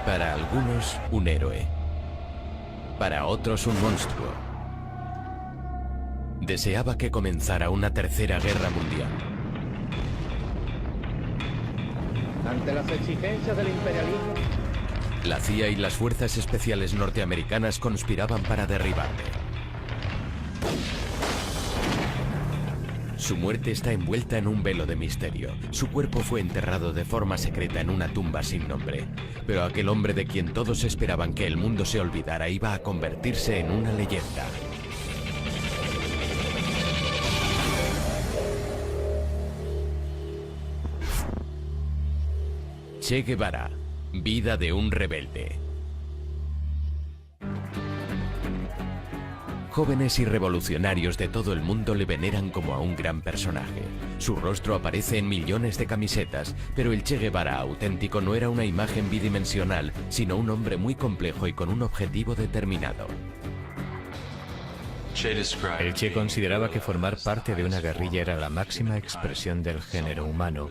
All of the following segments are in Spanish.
Para algunos, un héroe. Para otros, un monstruo. Deseaba que comenzara una tercera guerra mundial. Ante las exigencias del imperialismo, La CIA y las fuerzas especiales norteamericanas conspiraban para derribarle. Su muerte está envuelta en un velo de misterio. Su cuerpo fue enterrado de forma secreta en una tumba sin nombre. Pero aquel hombre de quien todos esperaban que el mundo se olvidara iba a convertirse en una leyenda. Che Guevara, vida de un rebelde. Jóvenes y revolucionarios de todo el mundo le veneran como a un gran personaje. Su rostro aparece en millones de camisetas, pero el Che Guevara auténtico no era una imagen bidimensional, sino un hombre muy complejo y con un objetivo determinado. El Che consideraba que formar parte de una guerrilla era la máxima expresión del género humano.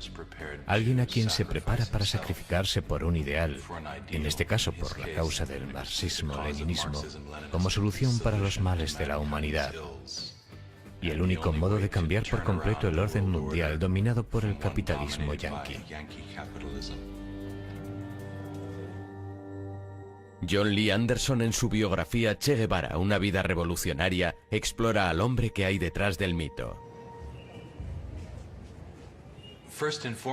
Alguien a quien se prepara para sacrificarse por un ideal, en este caso por la causa del marxismo-leninismo, como solución para los males de la humanidad. Y el único modo de cambiar por completo el orden mundial dominado por el capitalismo yanqui. John Lee Anderson, en su biografía Che Guevara, una vida revolucionaria, explora al hombre que hay detrás del mito.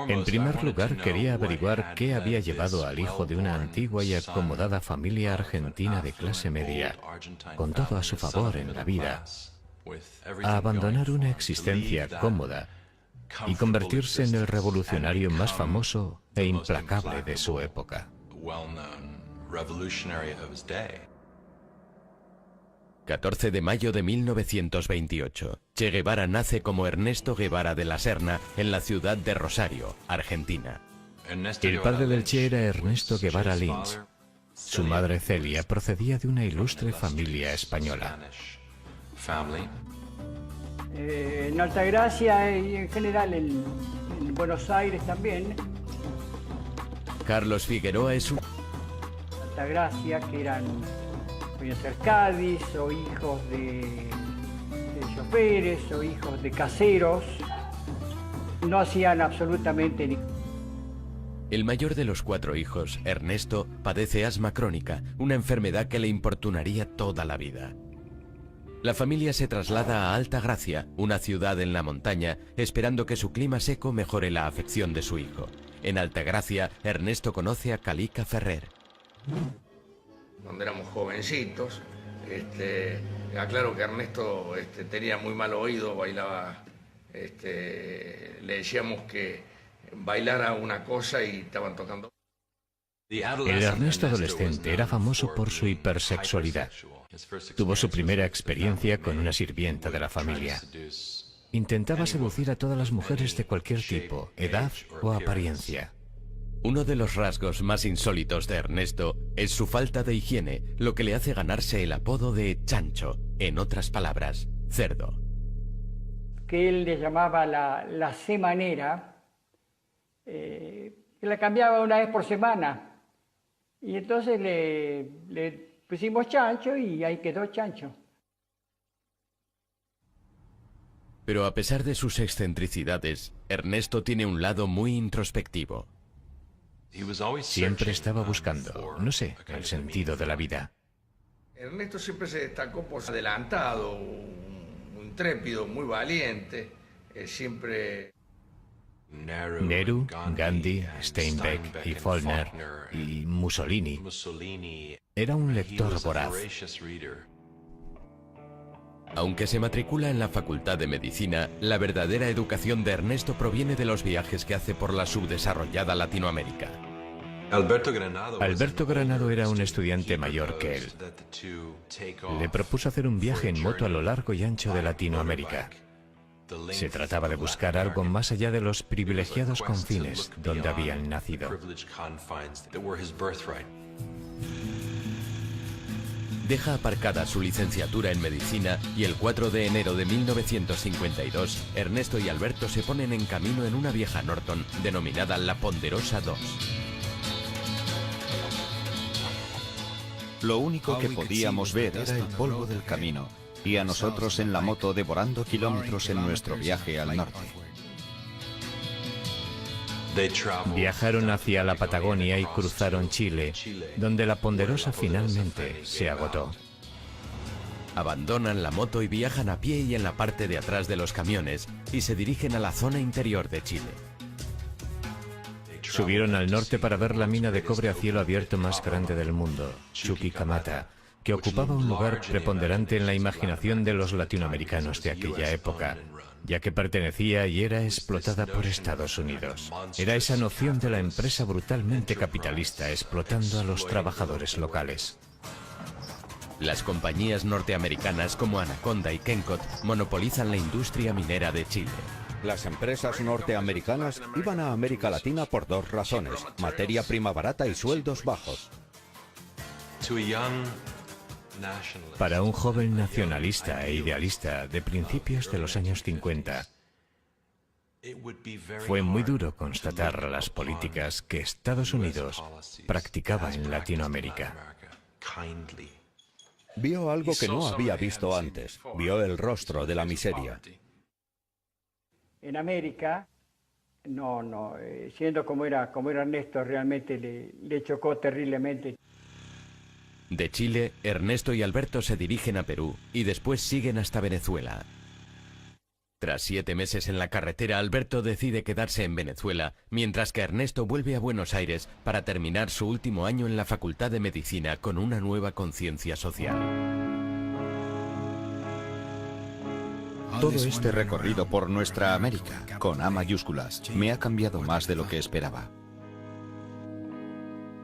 En primer lugar, quería averiguar qué había llevado al hijo de una antigua y acomodada familia argentina de clase media, con todo a su favor en la vida, a abandonar una existencia cómoda y convertirse en el revolucionario más famoso e implacable de su época. 14 de mayo de 1928. Che Guevara nace como Ernesto Guevara de la Serna en la ciudad de Rosario, Argentina. El padre del Che era Ernesto Guevara Lynch. Su madre Celia procedía de una ilustre familia española. en Altagracia y en general en Buenos Aires también. Carlos Figueroa es un... Altagracia, que eran, podían ser Cádiz, o hijos de choferes, o hijos de caseros. No hacían absolutamente ni... El mayor de los 4 hijos, Ernesto, padece asma crónica, una enfermedad que le importunaría toda la vida. La familia se traslada a Altagracia, una ciudad en la montaña, esperando que su clima seco mejore la afección de su hijo. En Altagracia, Ernesto conoce a Calica Ferrer. Cuando éramos jovencitos, aclaro que Ernesto tenía muy mal oído, bailaba, le decíamos que bailara una cosa y estaban tocando. El Ernesto adolescente era famoso por su hipersexualidad. Tuvo su primera experiencia con una sirvienta de la familia. Intentaba seducir a todas las mujeres de cualquier tipo, edad o apariencia. Uno de los rasgos más insólitos de Ernesto es su falta de higiene, lo que le hace ganarse el apodo de chancho, en otras palabras, cerdo. Que él le llamaba la semanera, que la cambiaba una vez por semana. Y entonces le pusimos chancho y ahí quedó chancho. Pero a pesar de sus excentricidades, Ernesto tiene un lado muy introspectivo. Siempre estaba buscando, no sé, el sentido de la vida. Ernesto siempre se destacó por ser adelantado, muy intrépido, muy valiente, siempre... Nehru, Gandhi, Steinbeck y Follner y Mussolini. Era un lector voraz. Aunque se matricula en la Facultad de Medicina, la verdadera educación de Ernesto proviene de los viajes que hace por la subdesarrollada Latinoamérica. Alberto Granado era un estudiante mayor que él. Le propuso hacer un viaje en moto a lo largo y ancho de Latinoamérica. Se trataba de buscar algo más allá de los privilegiados confines donde habían nacido. Deja aparcada su licenciatura en medicina y el 4 de enero de 1952, Ernesto y Alberto se ponen en camino en una vieja Norton denominada La Ponderosa 2. Lo único que podíamos ver era el polvo del camino, y a nosotros en la moto devorando kilómetros en nuestro viaje al norte. Viajaron hacia la Patagonia y cruzaron Chile, donde la Ponderosa finalmente se agotó. Abandonan la moto y viajan a pie y en la parte de atrás de los camiones y se dirigen a la zona interior de Chile. Subieron al norte para ver la mina de cobre a cielo abierto más grande del mundo, Chuquicamata, que ocupaba un lugar preponderante en la imaginación de los latinoamericanos de aquella época, ya que pertenecía y era explotada por Estados Unidos. Era esa noción de la empresa brutalmente capitalista explotando a los trabajadores locales. Las compañías norteamericanas como Anaconda y Kennecott monopolizan la industria minera de Chile. Las empresas norteamericanas iban a América Latina por dos razones: materia prima barata y sueldos bajos. Para un joven nacionalista e idealista de principios de los años 50, fue muy duro constatar las políticas que Estados Unidos practicaba en Latinoamérica. Vio algo que no había visto antes. Vio el rostro de la miseria. En América, siendo como era Ernesto, realmente le chocó terriblemente. De Chile, Ernesto y Alberto se dirigen a Perú y después siguen hasta Venezuela. Tras 7 meses en la carretera, Alberto decide quedarse en Venezuela, mientras que Ernesto vuelve a Buenos Aires para terminar su último año en la Facultad de Medicina con una nueva conciencia social. Todo este recorrido por nuestra América, con A mayúsculas, me ha cambiado más de lo que esperaba.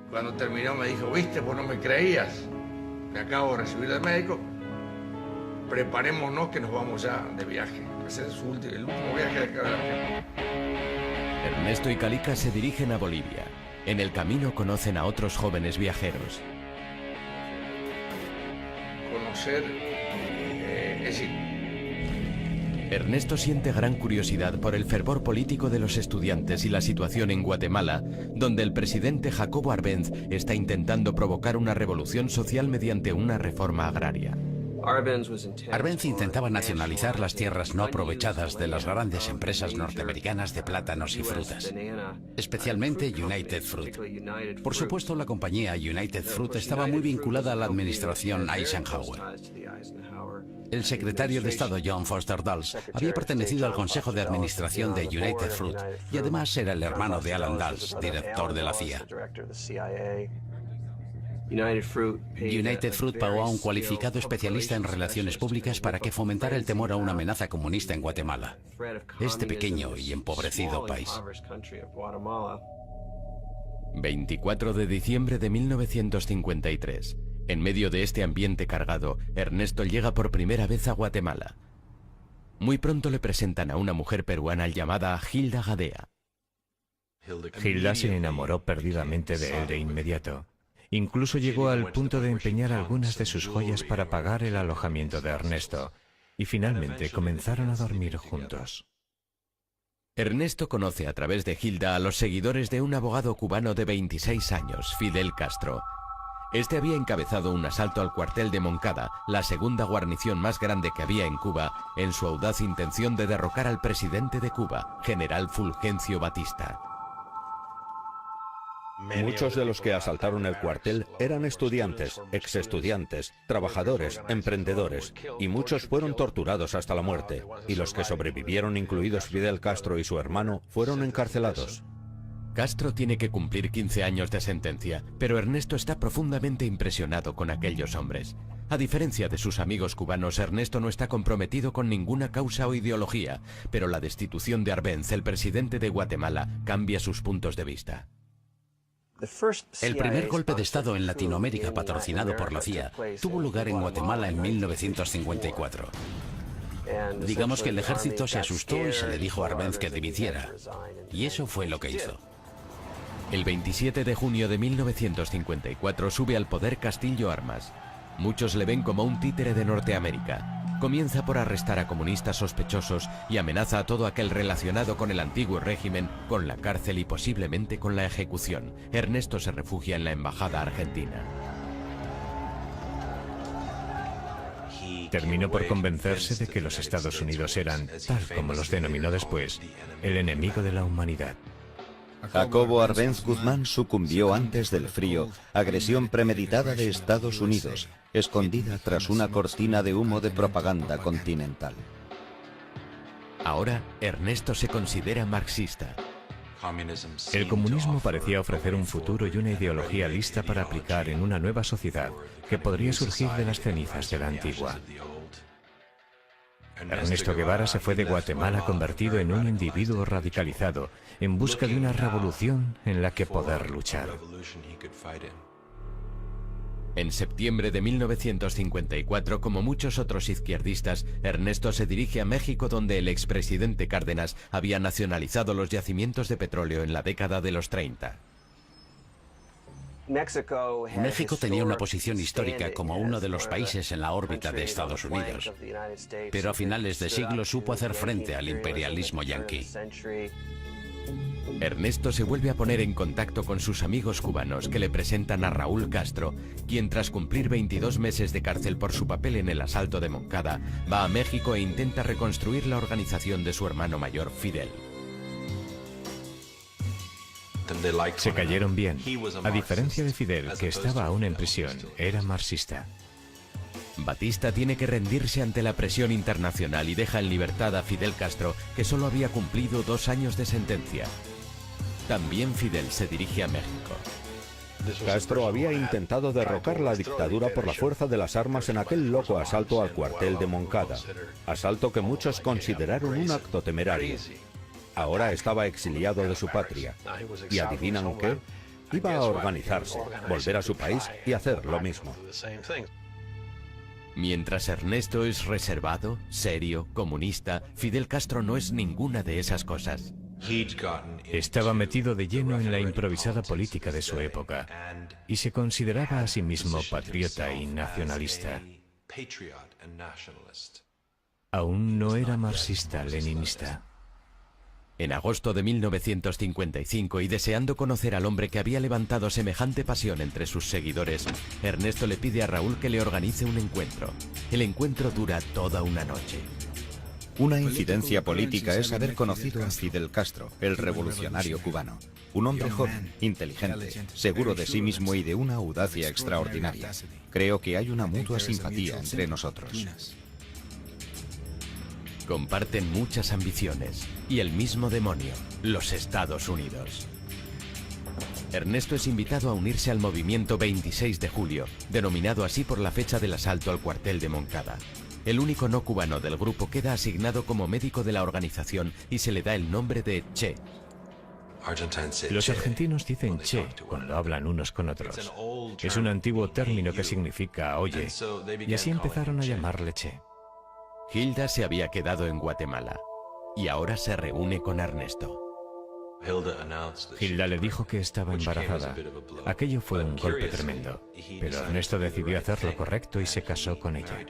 Cuando terminó me dijo, viste, vos no me creías, me acabo de recibir del médico, preparémonos que nos vamos ya de viaje. Ese es el último viaje de acá de la Argentina. Ernesto y Calica se dirigen a Bolivia. En el camino conocen a otros jóvenes viajeros. Conocer, es decir, Ernesto siente gran curiosidad por el fervor político de los estudiantes y la situación en Guatemala, donde el presidente Jacobo Arbenz está intentando provocar una revolución social mediante una reforma agraria. Arbenz intentaba nacionalizar las tierras no aprovechadas de las grandes empresas norteamericanas de plátanos y frutas, especialmente United Fruit. Por supuesto, la compañía United Fruit estaba muy vinculada a la administración Eisenhower. El secretario de Estado John Foster Dulles había pertenecido al Consejo de Administración de United Fruit y además era el hermano de Alan Dulles, director de la CIA. United Fruit pagó a un cualificado especialista en relaciones públicas para que fomentara el temor a una amenaza comunista en Guatemala, este pequeño y empobrecido país. 24 de diciembre de 1953. En medio de este ambiente cargado, Ernesto llega por primera vez a Guatemala. Muy pronto le presentan a una mujer peruana llamada Hilda Gadea. Hilda se enamoró perdidamente de él de inmediato. Incluso llegó al punto de empeñar algunas de sus joyas para pagar el alojamiento de Ernesto, y finalmente comenzaron a dormir juntos. Ernesto conoce a través de Hilda a los seguidores de un abogado cubano de 26 años, Fidel Castro. Este había encabezado un asalto al cuartel de Moncada, la segunda guarnición más grande que había en Cuba, en su audaz intención de derrocar al presidente de Cuba, general Fulgencio Batista. Muchos de los que asaltaron el cuartel eran estudiantes, exestudiantes, trabajadores, emprendedores, y muchos fueron torturados hasta la muerte, y los que sobrevivieron, incluidos Fidel Castro y su hermano, fueron encarcelados. Castro tiene que cumplir 15 años de sentencia, pero Ernesto está profundamente impresionado con aquellos hombres. A diferencia de sus amigos cubanos, Ernesto no está comprometido con ninguna causa o ideología, pero la destitución de Arbenz, el presidente de Guatemala, cambia sus puntos de vista. El primer golpe de Estado en Latinoamérica patrocinado por la CIA tuvo lugar en Guatemala en 1954. Digamos que el ejército se asustó y se le dijo a Arbenz que dimitiera. Y eso fue lo que hizo. El 27 de junio de 1954 sube al poder Castillo Armas. Muchos le ven como un títere de Norteamérica. Comienza por arrestar a comunistas sospechosos y amenaza a todo aquel relacionado con el antiguo régimen con la cárcel y posiblemente con la ejecución. Ernesto se refugia en la embajada argentina. terminó por convencerse de que los Estados Unidos eran, tal como los denominó después, el enemigo de la humanidad. Jacobo Arbenz Guzmán sucumbió antes del frío, agresión premeditada de Estados Unidos, escondida tras una cortina de humo de propaganda continental. Ahora, Ernesto se considera marxista. El comunismo parecía ofrecer un futuro y una ideología lista para aplicar en una nueva sociedad que podría surgir de las cenizas de la antigua. Ernesto Guevara se fue de Guatemala convertido en un individuo radicalizado, en busca de una revolución en la que poder luchar. En septiembre de 1954, como muchos otros izquierdistas, Ernesto se dirige a México, donde el expresidente Cárdenas había nacionalizado los yacimientos de petróleo en la década de los 30. México tenía una posición histórica como uno de los países en la órbita de Estados Unidos, pero a finales de siglo supo hacer frente al imperialismo yanqui. Ernesto se vuelve a poner en contacto con sus amigos cubanos, que le presentan a Raúl Castro, quien tras cumplir 22 meses de cárcel por su papel en el asalto de Moncada, va a México e intenta reconstruir la organización de su hermano mayor, Fidel. Se cayeron bien. A diferencia de Fidel, que estaba aún en prisión, era marxista. Batista tiene que rendirse ante la presión internacional y deja en libertad a Fidel Castro, que solo había cumplido 2 años de sentencia. También Fidel se dirige a México. Castro había intentado derrocar la dictadura por la fuerza de las armas en aquel loco asalto al cuartel de Moncada, asalto que muchos consideraron un acto temerario. Ahora estaba exiliado de su patria, y ¿adivinan qué? Iba a organizarse, volver a su país y hacer lo mismo. Mientras Ernesto es reservado, serio, comunista, Fidel Castro no es ninguna de esas cosas. Estaba metido de lleno en la improvisada política de su época y se consideraba a sí mismo patriota y nacionalista. Aún no era marxista-leninista. En agosto de 1955, y deseando conocer al hombre que había levantado semejante pasión entre sus seguidores, Ernesto le pide a Raúl que le organice un encuentro. El encuentro dura toda una noche. Una incidencia política es haber conocido a Fidel Castro, el revolucionario cubano. Un hombre joven, inteligente, seguro de sí mismo y de una audacia extraordinaria. Creo que hay una mutua simpatía entre nosotros. Comparten muchas ambiciones y el mismo demonio, los Estados Unidos. Ernesto es invitado a unirse al movimiento 26 de julio, denominado así por la fecha del asalto al cuartel de Moncada. El único no cubano del grupo queda asignado como médico de la organización y se le da el nombre de Che. Los argentinos dicen Che cuando hablan unos con otros. Es un antiguo término que significa oye, y así empezaron a llamarle Che. Hilda se había quedado en Guatemala y ahora se reúne con Ernesto. Hilda le dijo que estaba embarazada. Aquello fue un golpe tremendo, pero Ernesto decidió hacer lo correcto y se casó con ella.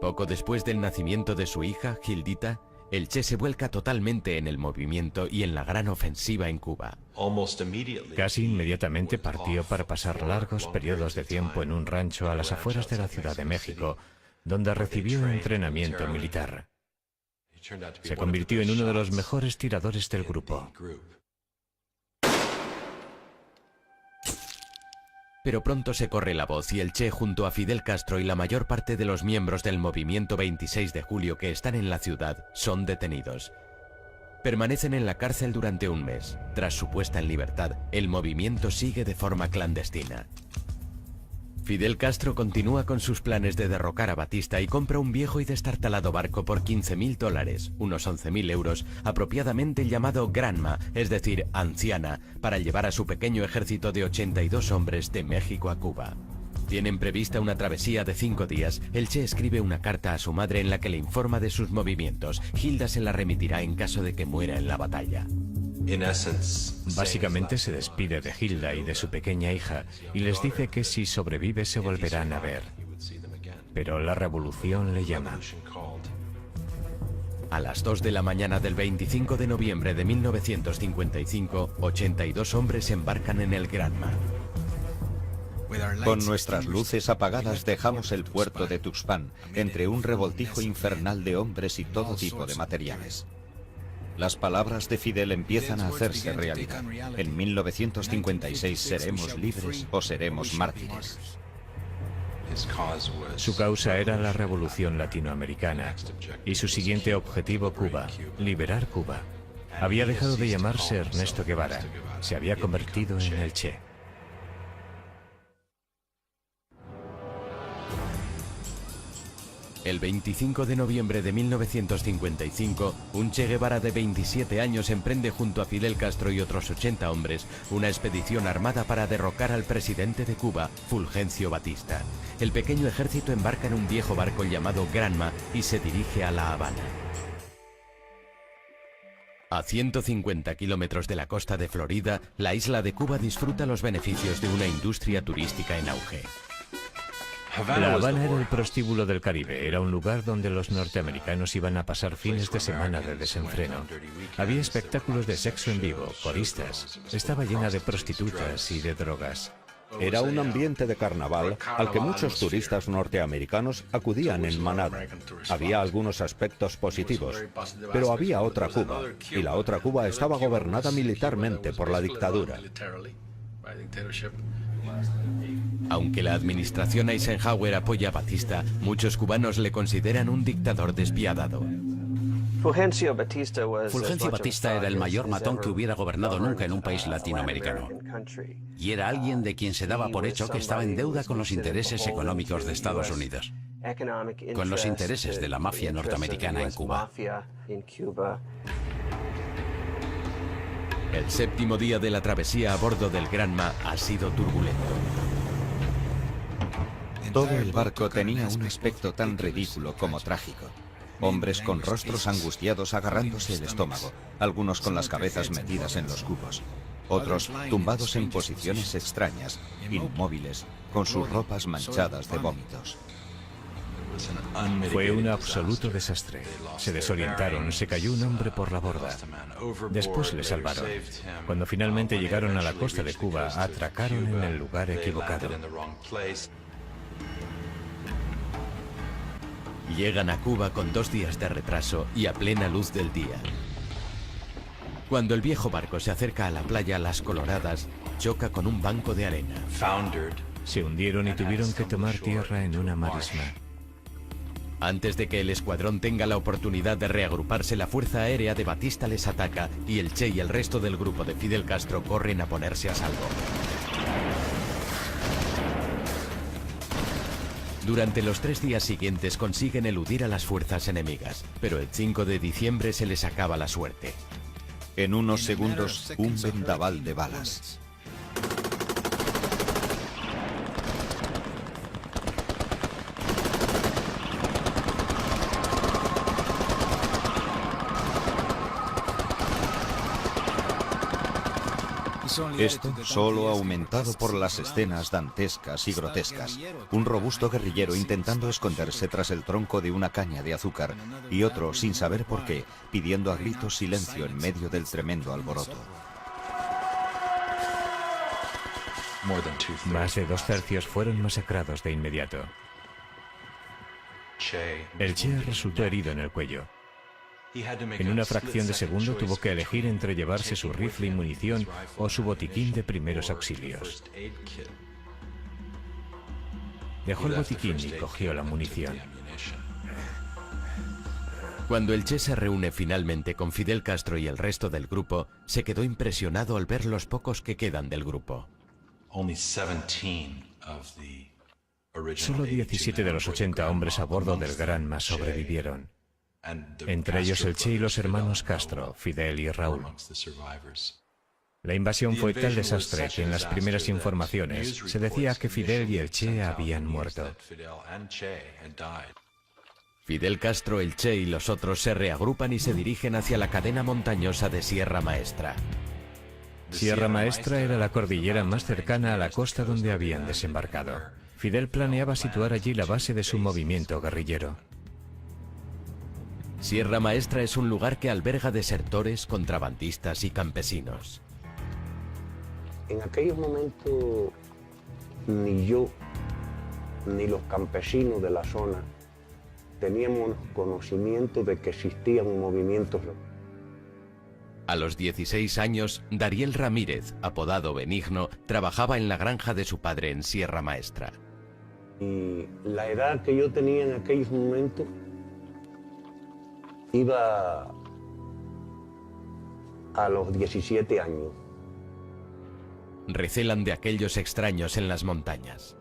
Poco después del nacimiento de su hija, Hildita, el Che se vuelca totalmente en el movimiento y en la gran ofensiva en Cuba. Casi inmediatamente partió para pasar largos periodos de tiempo en un rancho a las afueras de la Ciudad de México, donde recibió entrenamiento militar. Se convirtió en uno de los mejores tiradores del grupo. Pero pronto se corre la voz y el Che, junto a Fidel Castro y la mayor parte de los miembros del movimiento 26 de julio que están en la ciudad, son detenidos. Permanecen en la cárcel durante un mes. Tras su puesta en libertad, el movimiento sigue de forma clandestina. Fidel Castro continúa con sus planes de derrocar a Batista y compra un viejo y destartalado barco por $15.000, unos 11.000 euros, apropiadamente llamado Granma, es decir, anciana, para llevar a su pequeño ejército de 82 hombres de México a Cuba. Tienen prevista una travesía de 5 días. El Che escribe una carta a su madre en la que le informa de sus movimientos. Hilda se la remitirá en caso de que muera en la batalla. Básicamente se despide de Hilda y de su pequeña hija y les dice que si sobrevive se volverán a ver. Pero la revolución le llama. A las 2 de la mañana del 25 de noviembre de 1955, 82 hombres embarcan en el Granma. Con nuestras luces apagadas dejamos el puerto de Tuxpan, entre un revoltijo infernal de hombres y todo tipo de materiales. Las palabras de Fidel empiezan a hacerse realidad. En 1956 seremos libres o seremos mártires. Su causa era la revolución latinoamericana y su siguiente objetivo Cuba, liberar Cuba. Había dejado de llamarse Ernesto Guevara, se había convertido en el Che. El 25 de noviembre de 1955, un Che Guevara de 27 años emprende junto a Fidel Castro y otros 80 hombres una expedición armada para derrocar al presidente de Cuba, Fulgencio Batista. El pequeño ejército embarca en un viejo barco llamado Granma y se dirige a La Habana. A 150 kilómetros de la costa de Florida, la isla de Cuba disfruta los beneficios de una industria turística en auge. La Habana era el prostíbulo del Caribe, era un lugar donde los norteamericanos iban a pasar fines de semana de desenfreno. Había espectáculos de sexo en vivo, coristas, estaba llena de prostitutas y de drogas. Era un ambiente de carnaval al que muchos turistas norteamericanos acudían en manada. Había algunos aspectos positivos, pero había otra Cuba, y la otra Cuba estaba gobernada militarmente por la dictadura. Aunque la administración Eisenhower apoya a Batista, muchos cubanos le consideran un dictador despiadado. Fulgencio Batista era el mayor matón que hubiera gobernado nunca en un país latinoamericano. Y era alguien de quien se daba por hecho que estaba en deuda con los intereses económicos de Estados Unidos, con los intereses de la mafia norteamericana en Cuba. El séptimo día de la travesía a bordo del Granma ha sido turbulento. Todo el barco tenía un aspecto tan ridículo como trágico. Hombres con rostros angustiados agarrándose el estómago, algunos con las cabezas metidas en los cubos, otros tumbados en posiciones extrañas, inmóviles, con sus ropas manchadas de vómitos. Fue un absoluto desastre. Se desorientaron, se cayó un hombre por la borda. Después le salvaron. Cuando finalmente llegaron a la costa de Cuba, atracaron en el lugar equivocado. Llegan a Cuba con 2 días de retraso y a plena luz del día. Cuando el viejo barco se acerca a la playa Las Coloradas, choca con un banco de arena. Se hundieron y tuvieron que tomar tierra en una marisma. Antes de que el escuadrón tenga la oportunidad de reagruparse, la Fuerza Aérea de Batista les ataca y el Che y el resto del grupo de Fidel Castro corren a ponerse a salvo. Durante los 3 días siguientes consiguen eludir a las fuerzas enemigas, pero el 5 de diciembre se les acaba la suerte. En unos segundos, un vendaval de balas. Esto solo aumentado por las escenas dantescas y grotescas. Un robusto guerrillero intentando esconderse tras el tronco de una caña de azúcar y otro, sin saber por qué, pidiendo a gritos silencio en medio del tremendo alboroto. Más de 2/3 fueron masacrados de inmediato. El Che resultó herido en el cuello. En una fracción de segundo tuvo que elegir entre llevarse su rifle y munición o su botiquín de primeros auxilios. Dejó el botiquín y cogió la munición. Cuando el Che se reúne finalmente con Fidel Castro y el resto del grupo, se quedó impresionado al ver los pocos que quedan del grupo. Solo 17 de los 80 hombres a bordo del Granma sobrevivieron. Entre ellos el Che y los hermanos Castro, Fidel y Raúl. La invasión fue tal desastre que en las primeras informaciones se decía que Fidel y el Che habían muerto. Fidel Castro, el Che y los otros se reagrupan y se dirigen hacia la cadena montañosa de Sierra Maestra. Sierra Maestra era la cordillera más cercana a la costa donde habían desembarcado. Fidel planeaba situar allí la base de su movimiento guerrillero. Sierra Maestra es un lugar que alberga desertores, contrabandistas y campesinos. En aquellos momentos ni yo, ni los campesinos de la zona teníamos conocimiento de que existían movimientos. A los 16 años, Dariel Ramírez, apodado Benigno, trabajaba en la granja de su padre en Sierra Maestra. Y la edad que yo tenía en aquellos momentos iba a los 17 años. Recelan de aquellos extraños en las montañas.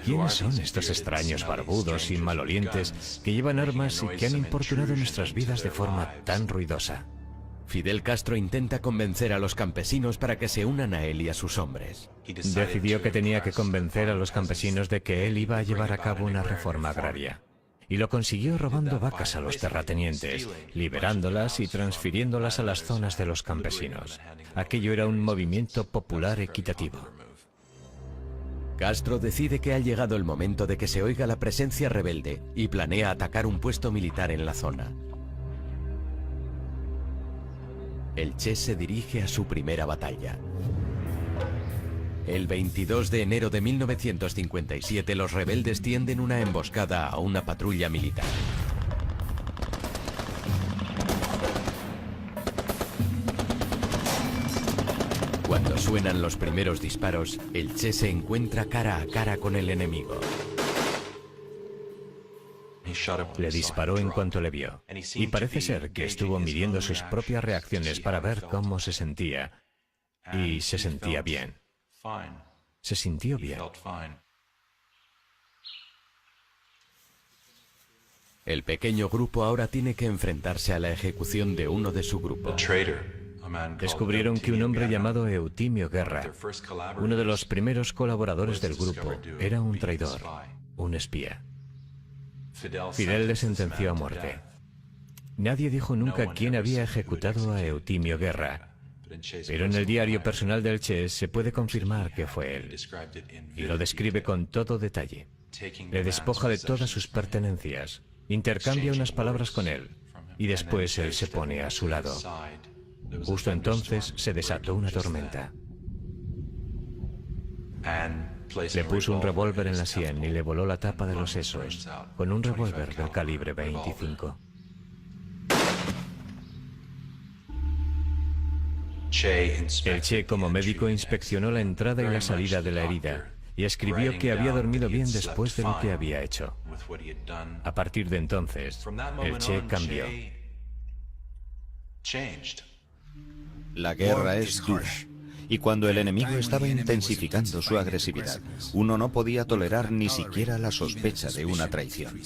¿Quiénes son estos extraños barbudos y malolientes que llevan armas y que han importunado nuestras vidas de forma tan ruidosa? Fidel Castro intenta convencer a los campesinos para que se unan a él y a sus hombres. Decidió que tenía que convencer a los campesinos de que él iba a llevar a cabo una reforma agraria. Y lo consiguió robando vacas a los terratenientes, liberándolas y transfiriéndolas a las zonas de los campesinos. Aquello era un movimiento popular equitativo. Castro decide que ha llegado el momento de que se oiga la presencia rebelde y planea atacar un puesto militar en la zona. El Che se dirige a su primera batalla. El 22 de enero de 1957 los rebeldes tienden una emboscada a una patrulla militar. Cuando suenan los primeros disparos, el Che se encuentra cara a cara con el enemigo. Le disparó en cuanto le vio, y parece ser que estuvo midiendo sus propias reacciones para ver cómo se sentía, y se sentía bien. Se sintió bien. El pequeño grupo ahora tiene que enfrentarse a la ejecución de uno de su grupo. Descubrieron que un hombre llamado Eutimio Guerra, uno de los primeros colaboradores del grupo, era un traidor, un espía. Fidel le sentenció a muerte. Nadie dijo nunca quién había ejecutado a Eutimio Guerra, pero en el diario personal del Che se puede confirmar que fue él, y lo describe con todo detalle. Le despoja de todas sus pertenencias, intercambia unas palabras con él, y después él se pone a su lado. Justo entonces se desató una tormenta. Le puso un revólver en la sien y le voló la tapa de los sesos, con un revólver del calibre 25. El Che, como médico, inspeccionó la entrada y la salida de la herida y escribió que había dormido bien después de lo que había hecho. A partir de entonces, el Che cambió. La guerra es dura, y cuando el enemigo estaba intensificando su agresividad, uno no podía tolerar ni siquiera la sospecha de una traición.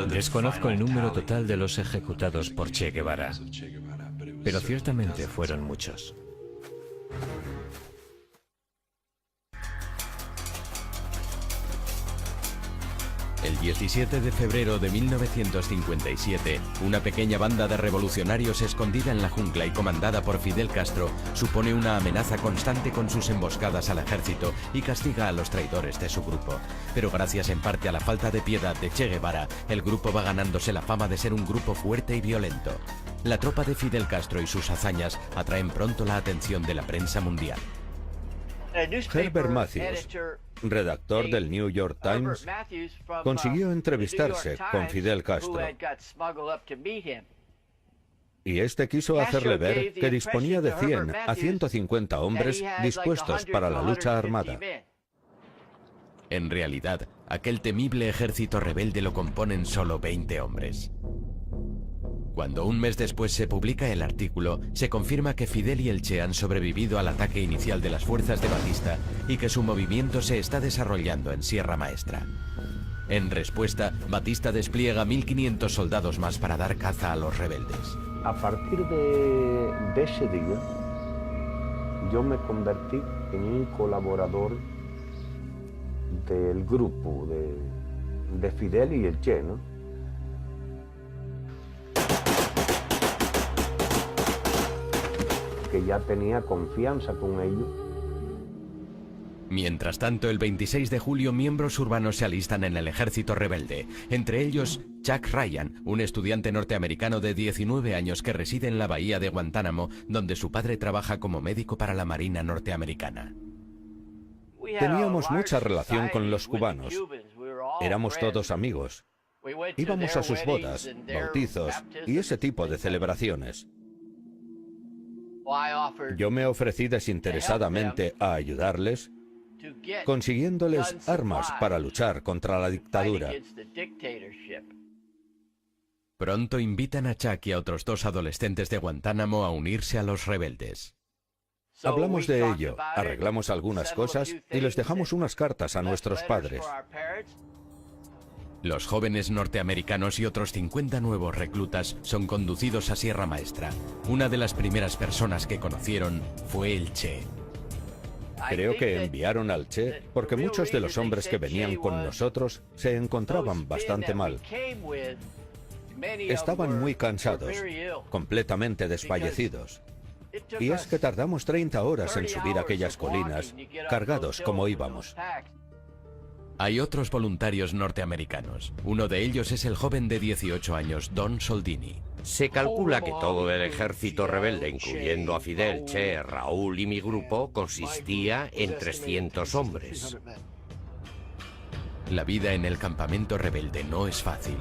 Desconozco el número total de los ejecutados por Che Guevara, pero ciertamente fueron muchos. El 17 de febrero de 1957, una pequeña banda de revolucionarios escondida en la jungla y comandada por Fidel Castro supone una amenaza constante con sus emboscadas al ejército y castiga a los traidores de su grupo. Pero gracias en parte a la falta de piedad de Che Guevara, el grupo va ganándose la fama de ser un grupo fuerte y violento. La tropa de Fidel Castro y sus hazañas atraen pronto la atención de la prensa mundial. Herbert Matthews, redactor del New York Times, consiguió entrevistarse con Fidel Castro. Y este quiso hacerle ver que disponía de 100 a 150 hombres dispuestos para la lucha armada. En realidad, aquel temible ejército rebelde lo componen solo 20 hombres. Cuando un mes después se publica el artículo, se confirma que Fidel y el Che han sobrevivido al ataque inicial de las fuerzas de Batista y que su movimiento se está desarrollando en Sierra Maestra. En respuesta, Batista despliega 1.500 soldados más para dar caza a los rebeldes. A partir de ese día, yo me convertí en un colaborador del grupo de Fidel y el Che, ¿no? Que ya tenía confianza con ellos. Mientras tanto, el 26 de julio miembros urbanos se alistan en el ejército rebelde, entre ellos Chuck Ryan, un estudiante norteamericano de 19 años que reside en la bahía de Guantánamo, donde su padre trabaja como médico para la Marina norteamericana. Teníamos mucha relación con los cubanos. Éramos todos amigos. Íbamos a sus bodas, bautizos y ese tipo de celebraciones. Yo me ofrecí desinteresadamente a ayudarles, consiguiéndoles armas para luchar contra la dictadura. Pronto invitan a Chuck y a otros 2 adolescentes de Guantánamo a unirse a los rebeldes. Hablamos de ello, arreglamos algunas cosas y les dejamos unas cartas a nuestros padres. Los jóvenes norteamericanos y otros 50 nuevos reclutas son conducidos a Sierra Maestra. Una de las primeras personas que conocieron fue el Che. Creo que enviaron al Che porque muchos de los hombres que venían con nosotros se encontraban bastante mal. Estaban muy cansados, completamente desfallecidos. Y es que tardamos 30 horas en subir aquellas colinas, cargados como íbamos. Hay otros voluntarios norteamericanos. Uno de ellos es el joven de 18 años, Don Soldini. Se calcula que todo el ejército rebelde, incluyendo a Fidel, Che, Raúl y mi grupo, consistía en 300 hombres. La vida en el campamento rebelde no es fácil.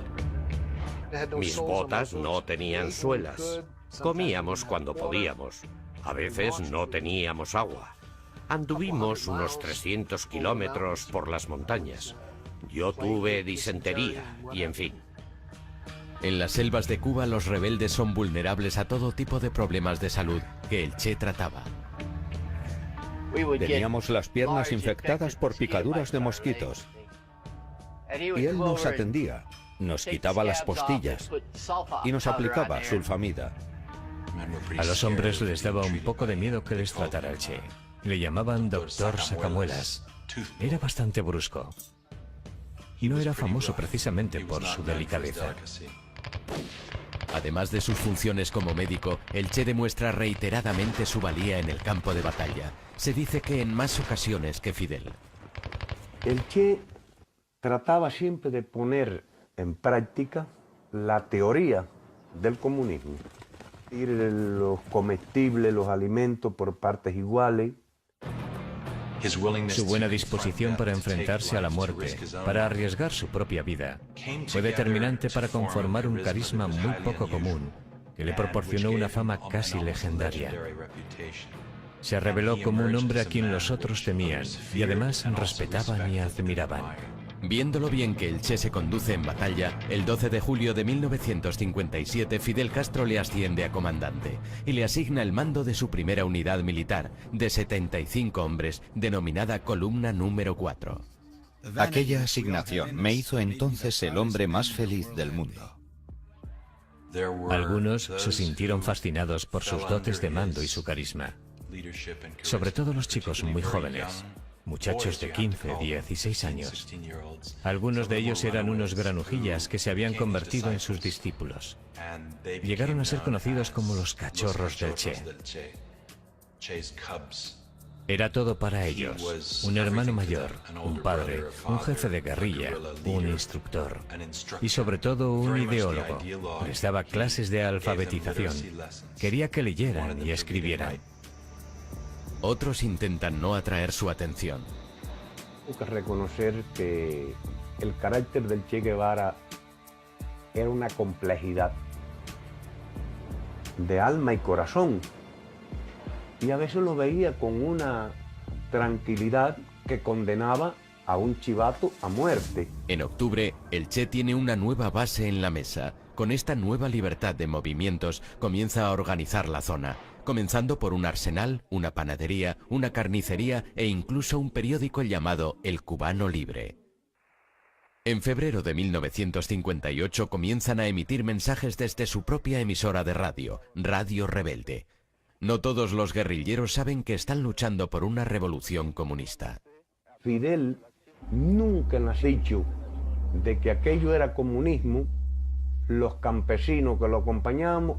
Mis botas no tenían suelas. Comíamos cuando podíamos. A veces no teníamos agua. Anduvimos unos 300 kilómetros por las montañas. Yo tuve disentería y en fin. En las selvas de Cuba los rebeldes son vulnerables a todo tipo de problemas de salud que el Che trataba. Teníamos las piernas infectadas por picaduras de mosquitos. Y él nos atendía, nos quitaba las postillas y nos aplicaba sulfamida. A los hombres les daba un poco de miedo que les tratara el Che. Le llamaban Doctor Sacamuelas. Era bastante brusco. Y no era famoso precisamente por su delicadeza. Además de sus funciones como médico, el Che demuestra reiteradamente su valía en el campo de batalla. Se dice que en más ocasiones que Fidel. El Che trataba siempre de poner en práctica la teoría del comunismo. Ir los comestibles, los alimentos por partes iguales. Su buena disposición para enfrentarse a la muerte, para arriesgar su propia vida, fue determinante para conformar un carisma muy poco común, que le proporcionó una fama casi legendaria. Se reveló como un hombre a quien los otros temían y además respetaban y admiraban. Viendo lo bien que el Che se conduce en batalla, el 12 de julio de 1957 Fidel Castro le asciende a comandante y le asigna el mando de su primera unidad militar, de 75 hombres, denominada Columna número 4. Aquella asignación me hizo entonces el hombre más feliz del mundo. Algunos se sintieron fascinados por sus dotes de mando y su carisma, sobre todo los chicos muy jóvenes. Muchachos de 15, 16 años. Algunos de ellos eran unos granujillas que se habían convertido en sus discípulos. Llegaron a ser conocidos como los cachorros del Che. Era todo para ellos. Un hermano mayor, un padre, un jefe de guerrilla, un instructor y sobre todo un ideólogo. Les daba clases de alfabetización. Quería que leyeran y escribieran. Otros intentan no atraer su atención. Tengo que reconocer que el carácter del Che Guevara era una complejidad de alma y corazón. Y a veces lo veía con una tranquilidad que condenaba a un chivato a muerte. En octubre, el Che tiene una nueva base en la mesa. Con esta nueva libertad de movimientos, comienza a organizar la zona, comenzando por un arsenal, una panadería, una carnicería e incluso un periódico llamado El Cubano Libre. En febrero de 1958 comienzan a emitir mensajes desde su propia emisora de radio, Radio Rebelde. No todos los guerrilleros saben que están luchando por una revolución comunista. Fidel nunca nos ha dicho de que aquello era comunismo. Los campesinos que lo acompañábamos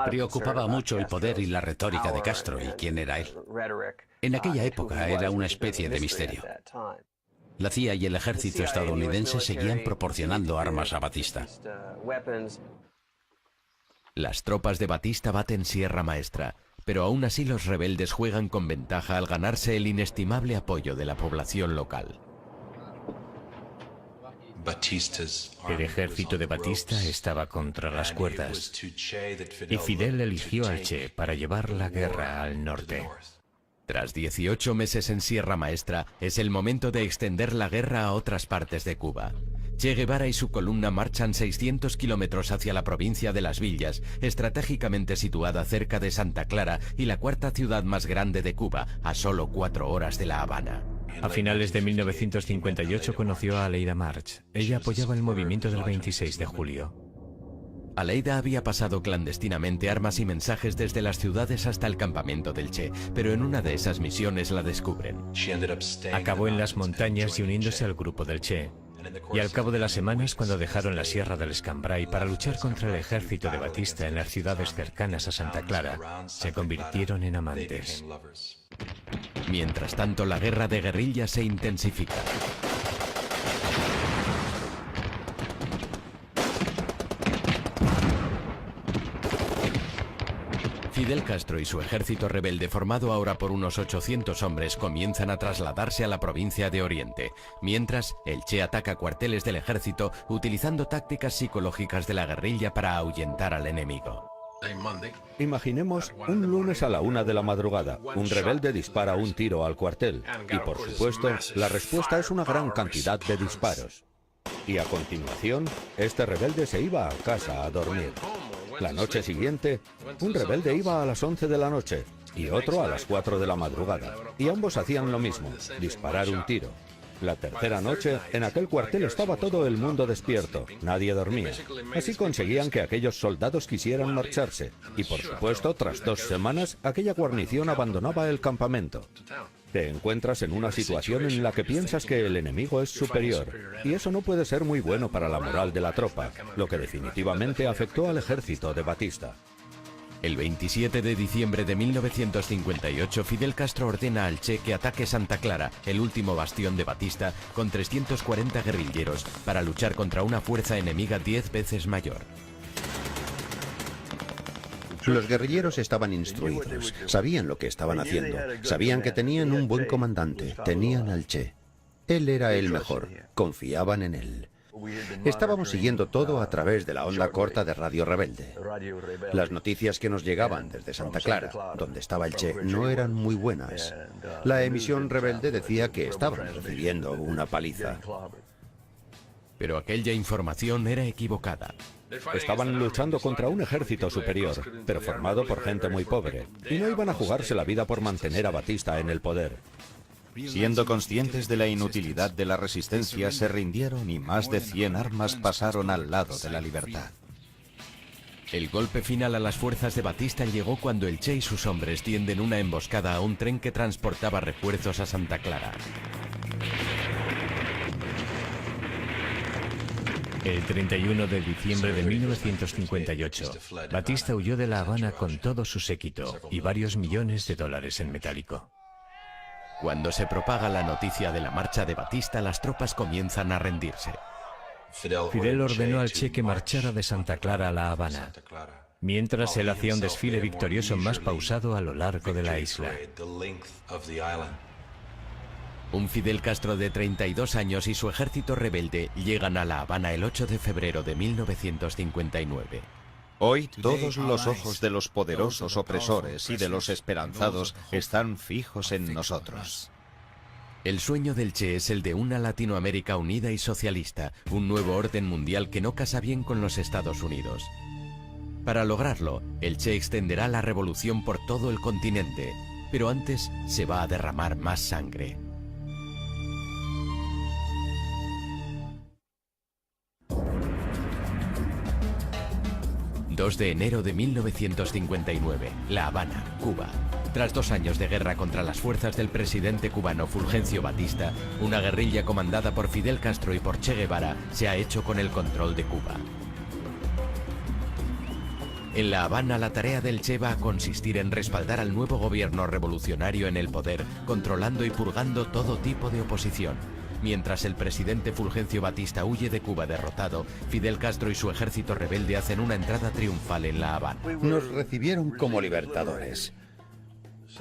Preocupaba mucho el poder y la retórica de Castro y quién era él. En aquella época era una especie de misterio. La CIA y el ejército estadounidense seguían proporcionando armas a Batista. Las tropas de Batista baten Sierra Maestra, pero aún así los rebeldes juegan con ventaja al ganarse el inestimable apoyo de la población local. El ejército de Batista estaba contra las cuerdas y Fidel eligió al Che para llevar la guerra al norte. Tras 18 meses en Sierra Maestra, es el momento de extender la guerra a otras partes de Cuba. Che Guevara y su columna marchan 600 kilómetros hacia la provincia de Las Villas, estratégicamente situada cerca de Santa Clara y la cuarta ciudad más grande de Cuba, a solo 4 horas de La Habana. A finales de 1958 conoció a Aleida March. Ella apoyaba el movimiento del 26 de julio. Aleida había pasado clandestinamente armas y mensajes desde las ciudades hasta el campamento del Che, pero en una de esas misiones la descubren. Acabó en las montañas y uniéndose al grupo del Che. Y al cabo de las semanas, cuando dejaron la Sierra del Escambray para luchar contra el ejército de Batista en las ciudades cercanas a Santa Clara, se convirtieron en amantes. Mientras tanto, la guerra de guerrillas se intensifica. Fidel Castro y su ejército rebelde, formado ahora por unos 800 hombres, comienzan a trasladarse a la provincia de Oriente. Mientras, el Che ataca cuarteles del ejército utilizando tácticas psicológicas de la guerrilla para ahuyentar al enemigo. Imaginemos un lunes a la 1 de la madrugada. Un rebelde dispara un tiro al cuartel. Y por supuesto, la respuesta es una gran cantidad de disparos. Y a continuación, este rebelde se iba a casa a dormir. La noche siguiente, un rebelde iba a las 11 de la noche y otro a las 4 de la madrugada. Y ambos hacían lo mismo, disparar un tiro. La tercera noche, en aquel cuartel estaba todo el mundo despierto, nadie dormía. Así conseguían que aquellos soldados quisieran marcharse. Y por supuesto, tras 2 semanas, aquella guarnición abandonaba el campamento. Te encuentras en una situación en la que piensas que el enemigo es superior, y eso no puede ser muy bueno para la moral de la tropa, lo que definitivamente afectó al ejército de Batista. El 27 de diciembre de 1958, Fidel Castro ordena al Che que ataque Santa Clara, el último bastión de Batista, con 340 guerrilleros, para luchar contra una fuerza enemiga 10 veces mayor. Los guerrilleros estaban instruidos, sabían lo que estaban haciendo, sabían que tenían un buen comandante, tenían al Che. Él era el mejor, confiaban en él. Estábamos siguiendo todo a través de la onda corta de Radio Rebelde. Las noticias que nos llegaban desde Santa Clara, donde estaba el Che, no eran muy buenas. La emisión rebelde decía que estaban recibiendo una paliza. Pero aquella información era equivocada. Estaban luchando contra un ejército superior, pero formado por gente muy pobre, y no iban a jugarse la vida por mantener a Batista en el poder. Siendo conscientes de la inutilidad de la resistencia, se rindieron y más de 100 armas pasaron al lado de la libertad. El golpe final a las fuerzas de Batista llegó cuando el Che y sus hombres tienden una emboscada a un tren que transportaba refuerzos a Santa Clara. El 31 de diciembre de 1958, Batista huyó de La Habana con todo su séquito y varios millones de dólares en metálico. Cuando se propaga la noticia de la marcha de Batista, las tropas comienzan a rendirse. Fidel ordenó al Che que marchara de Santa Clara a La Habana, mientras él hacía un desfile victorioso más pausado a lo largo de la isla. Un Fidel Castro de 32 años y su ejército rebelde llegan a La Habana el 8 de febrero de 1959. Hoy todos los ojos de los poderosos opresores y de los esperanzados están fijos en nosotros. El sueño del Che es el de una Latinoamérica unida y socialista, un nuevo orden mundial que no casa bien con los Estados Unidos. Para lograrlo, el Che extenderá la revolución por todo el continente, pero antes se va a derramar más sangre. ...2 de enero de 1959, La Habana, Cuba. Tras 2 años de guerra contra las fuerzas del presidente cubano Fulgencio Batista, una guerrilla comandada por Fidel Castro y por Che Guevara se ha hecho con el control de Cuba. En La Habana, la tarea del Che va a consistir en respaldar al nuevo gobierno revolucionario en el poder, controlando y purgando todo tipo de oposición. Mientras el presidente Fulgencio Batista huye de Cuba derrotado, Fidel Castro y su ejército rebelde hacen una entrada triunfal en La Habana. Nos recibieron como libertadores.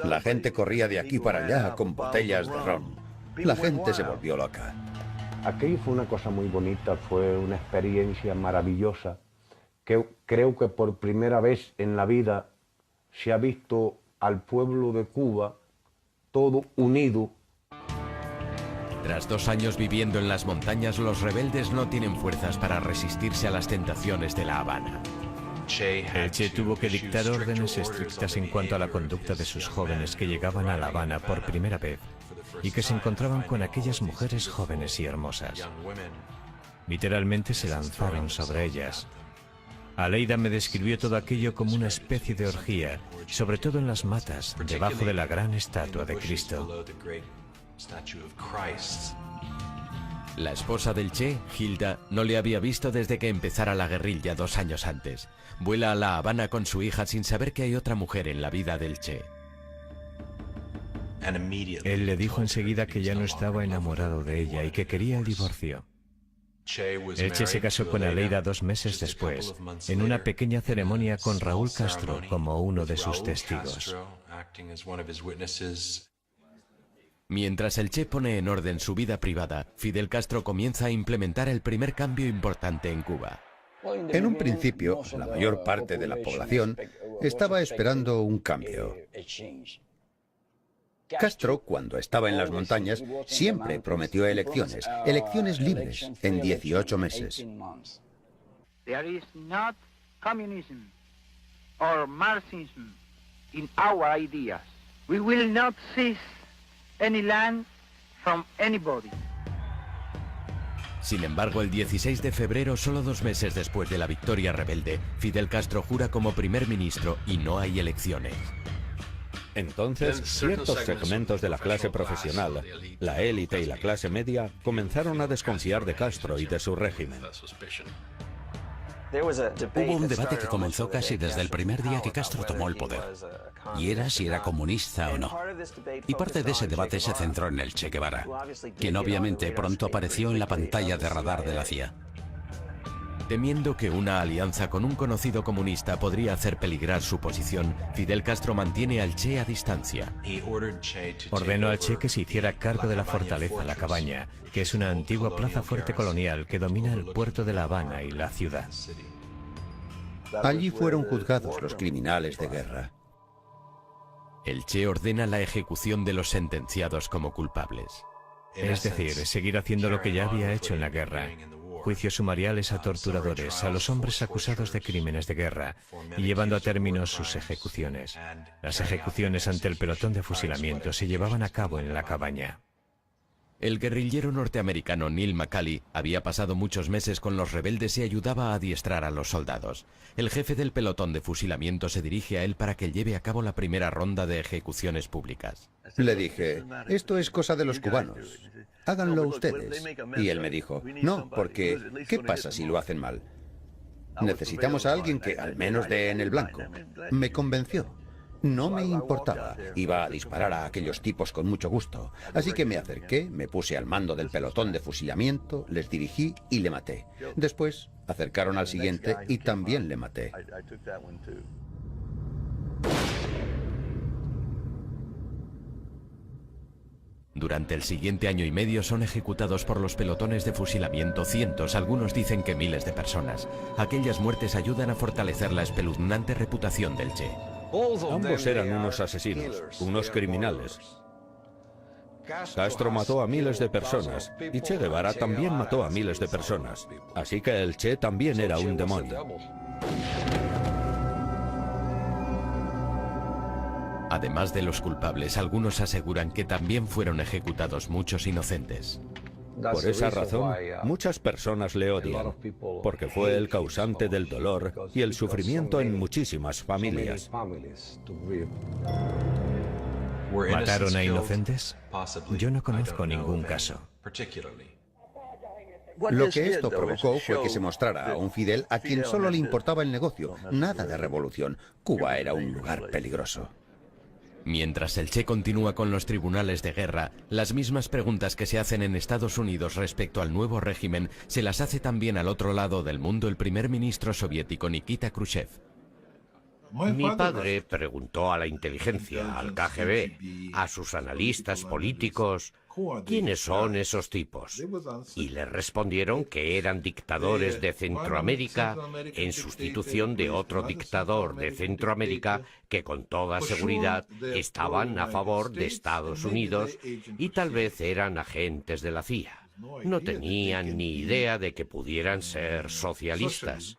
La gente corría de aquí para allá con botellas de ron. La gente se volvió loca. Aquello fue una cosa muy bonita, fue una experiencia maravillosa, que creo que por primera vez en la vida se ha visto al pueblo de Cuba todo unido. Tras 2 años viviendo en las montañas, los rebeldes no tienen fuerzas para resistirse a las tentaciones de La Habana. El Che tuvo que dictar órdenes estrictas en cuanto a la conducta de sus jóvenes que llegaban a La Habana por primera vez y que se encontraban con aquellas mujeres jóvenes y hermosas. Literalmente se lanzaron sobre ellas. Aleida me describió todo aquello como una especie de orgía, sobre todo en las matas, debajo de la gran estatua de Cristo. La esposa del Che, Hilda, no le había visto desde que empezara la guerrilla 2 años antes. Vuela a La Habana con su hija sin saber que hay otra mujer en la vida del Che. Él le dijo enseguida que ya no estaba enamorado de ella y que quería el divorcio. El Che se casó con Aleida 2 meses después, en una pequeña ceremonia con Raúl Castro como uno de sus testigos. Mientras el Che pone en orden su vida privada, Fidel Castro comienza a implementar el primer cambio importante en Cuba. En un principio, la mayor parte de la población estaba esperando un cambio. Castro, cuando estaba en las montañas, siempre prometió elecciones, elecciones libres, en 18 meses. There is not communism or Marxism in our ideas. We will not seize any land from anybody. Sin embargo, el 16 de febrero, solo 2 meses después de la victoria rebelde, Fidel Castro jura como primer ministro y no hay elecciones. Entonces, ciertos segmentos de la clase profesional, la élite y la clase media, comenzaron a desconfiar de Castro y de su régimen. Hubo un debate que comenzó casi desde el primer día que Castro tomó el poder, y era si era comunista o no. Y parte de ese debate se centró en el Che Guevara, quien obviamente pronto apareció en la pantalla de radar de la CIA. Temiendo que una alianza con un conocido comunista podría hacer peligrar su posición, Fidel Castro mantiene al Che a distancia. Ordenó al Che que se hiciera cargo de la fortaleza La Cabaña, que es una antigua plaza fuerte colonial que domina el puerto de La Habana y la ciudad. Allí fueron juzgados los criminales de guerra. El Che ordena la ejecución de los sentenciados como culpables. Es decir, seguir haciendo lo que ya había hecho en la guerra. Juicios sumariales a torturadores, a los hombres acusados de crímenes de guerra y llevando a término sus ejecuciones. Las ejecuciones ante el pelotón de fusilamiento se llevaban a cabo en La Cabaña. El guerrillero norteamericano Neil McCauley había pasado muchos meses con los rebeldes y ayudaba a adiestrar a los soldados. El jefe del pelotón de fusilamiento se dirige a él para que lleve a cabo la primera ronda de ejecuciones públicas. Le dije, esto es cosa de los cubanos, háganlo ustedes. Y él me dijo, no, porque ¿qué pasa si lo hacen mal? Necesitamos a alguien que al menos dé en el blanco. Me convenció. No me importaba. Iba a disparar a aquellos tipos con mucho gusto. Así que me acerqué, me puse al mando del pelotón de fusilamiento, les dirigí y le maté. Después acercaron al siguiente y también le maté. Durante el siguiente año y medio son ejecutados por los pelotones de fusilamiento cientos, algunos dicen que miles de personas. Aquellas muertes ayudan a fortalecer la espeluznante reputación del Che. Ambos eran unos asesinos, unos criminales. Castro mató a miles de personas y Che Guevara también mató a miles de personas. Así que el Che también era un demonio. Además de los culpables, algunos aseguran que también fueron ejecutados muchos inocentes. Por esa razón, muchas personas le odian, porque fue el causante del dolor y el sufrimiento en muchísimas familias. ¿Mataron a inocentes? Yo no conozco ningún caso. Lo que esto provocó fue que se mostrara a un Fidel a quien solo le importaba el negocio, nada de revolución. Cuba era un lugar peligroso. Mientras el Che continúa con los tribunales de guerra, las mismas preguntas que se hacen en Estados Unidos respecto al nuevo régimen se las hace también al otro lado del mundo el primer ministro soviético Nikita Khrushchev. Mi padre preguntó a la inteligencia, al KGB, a sus analistas políticos, ¿quiénes son esos tipos? Y le respondieron que eran dictadores de Centroamérica en sustitución de otro dictador de Centroamérica que con toda seguridad estaban a favor de Estados Unidos y tal vez eran agentes de la CIA. No tenían ni idea de que pudieran ser socialistas.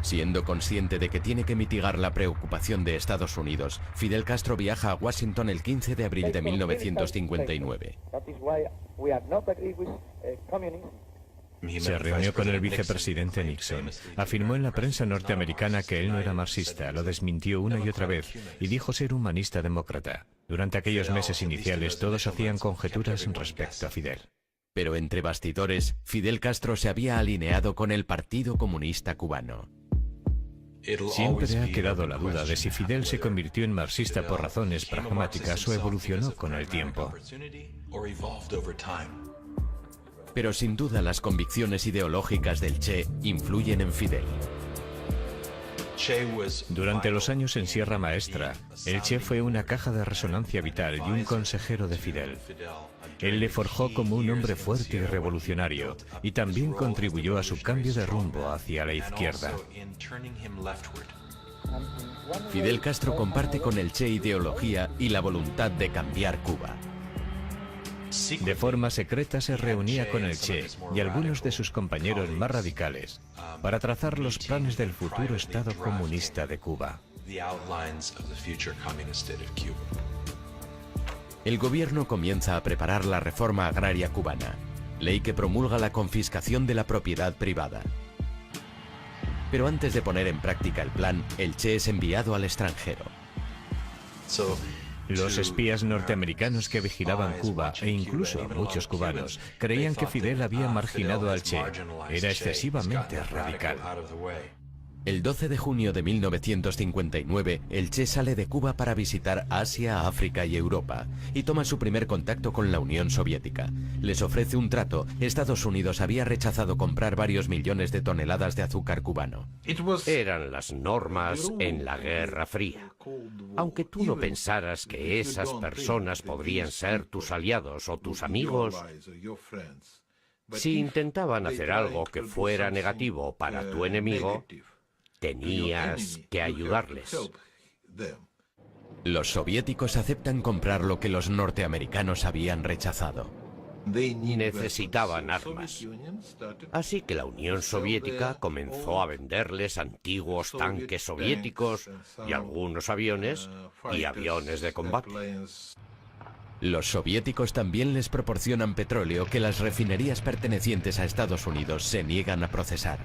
Siendo consciente de que tiene que mitigar la preocupación de Estados Unidos, Fidel Castro viaja a Washington el 15 de abril de 1959. Se reunió con el vicepresidente Nixon. Afirmó en la prensa norteamericana que él no era marxista, lo desmintió una y otra vez y dijo ser humanista demócrata. Durante aquellos meses iniciales todos hacían conjeturas respecto a Fidel. Pero entre bastidores, Fidel Castro se había alineado con el Partido Comunista Cubano. Siempre ha quedado la duda de si Fidel se convirtió en marxista por razones pragmáticas o evolucionó con el tiempo. Pero sin duda las convicciones ideológicas del Che influyen en Fidel. Durante los años en Sierra Maestra, el Che fue una caja de resonancia vital y un consejero de Fidel. Él le forjó como un hombre fuerte y revolucionario, y también contribuyó a su cambio de rumbo hacia la izquierda. Fidel Castro comparte con el Che ideología y la voluntad de cambiar Cuba. De forma secreta se reunía con el Che y algunos de sus compañeros más radicales para trazar los planes del futuro Estado comunista de Cuba. El gobierno comienza a preparar la reforma agraria cubana, ley que promulga la confiscación de la propiedad privada. Pero antes de poner en práctica el plan, el Che es enviado al extranjero. Los espías norteamericanos que vigilaban Cuba, e incluso muchos cubanos, creían que Fidel había marginado al Che. Era excesivamente radical. El 12 de junio de 1959, el Che sale de Cuba para visitar Asia, África y Europa, y toma su primer contacto con la Unión Soviética. Les ofrece un trato. Estados Unidos había rechazado comprar varios millones de toneladas de azúcar cubano. Eran las normas en la Guerra Fría. Aunque tú no pensaras que esas personas podrían ser tus aliados o tus amigos, si intentaban hacer algo que fuera negativo para tu enemigo, tenías que ayudarles. Los soviéticos aceptan comprar lo que los norteamericanos habían rechazado. Necesitaban armas. Así que la Unión Soviética comenzó a venderles antiguos tanques soviéticos y algunos aviones y aviones de combate. Los soviéticos también les proporcionan petróleo que las refinerías pertenecientes a Estados Unidos se niegan a procesar.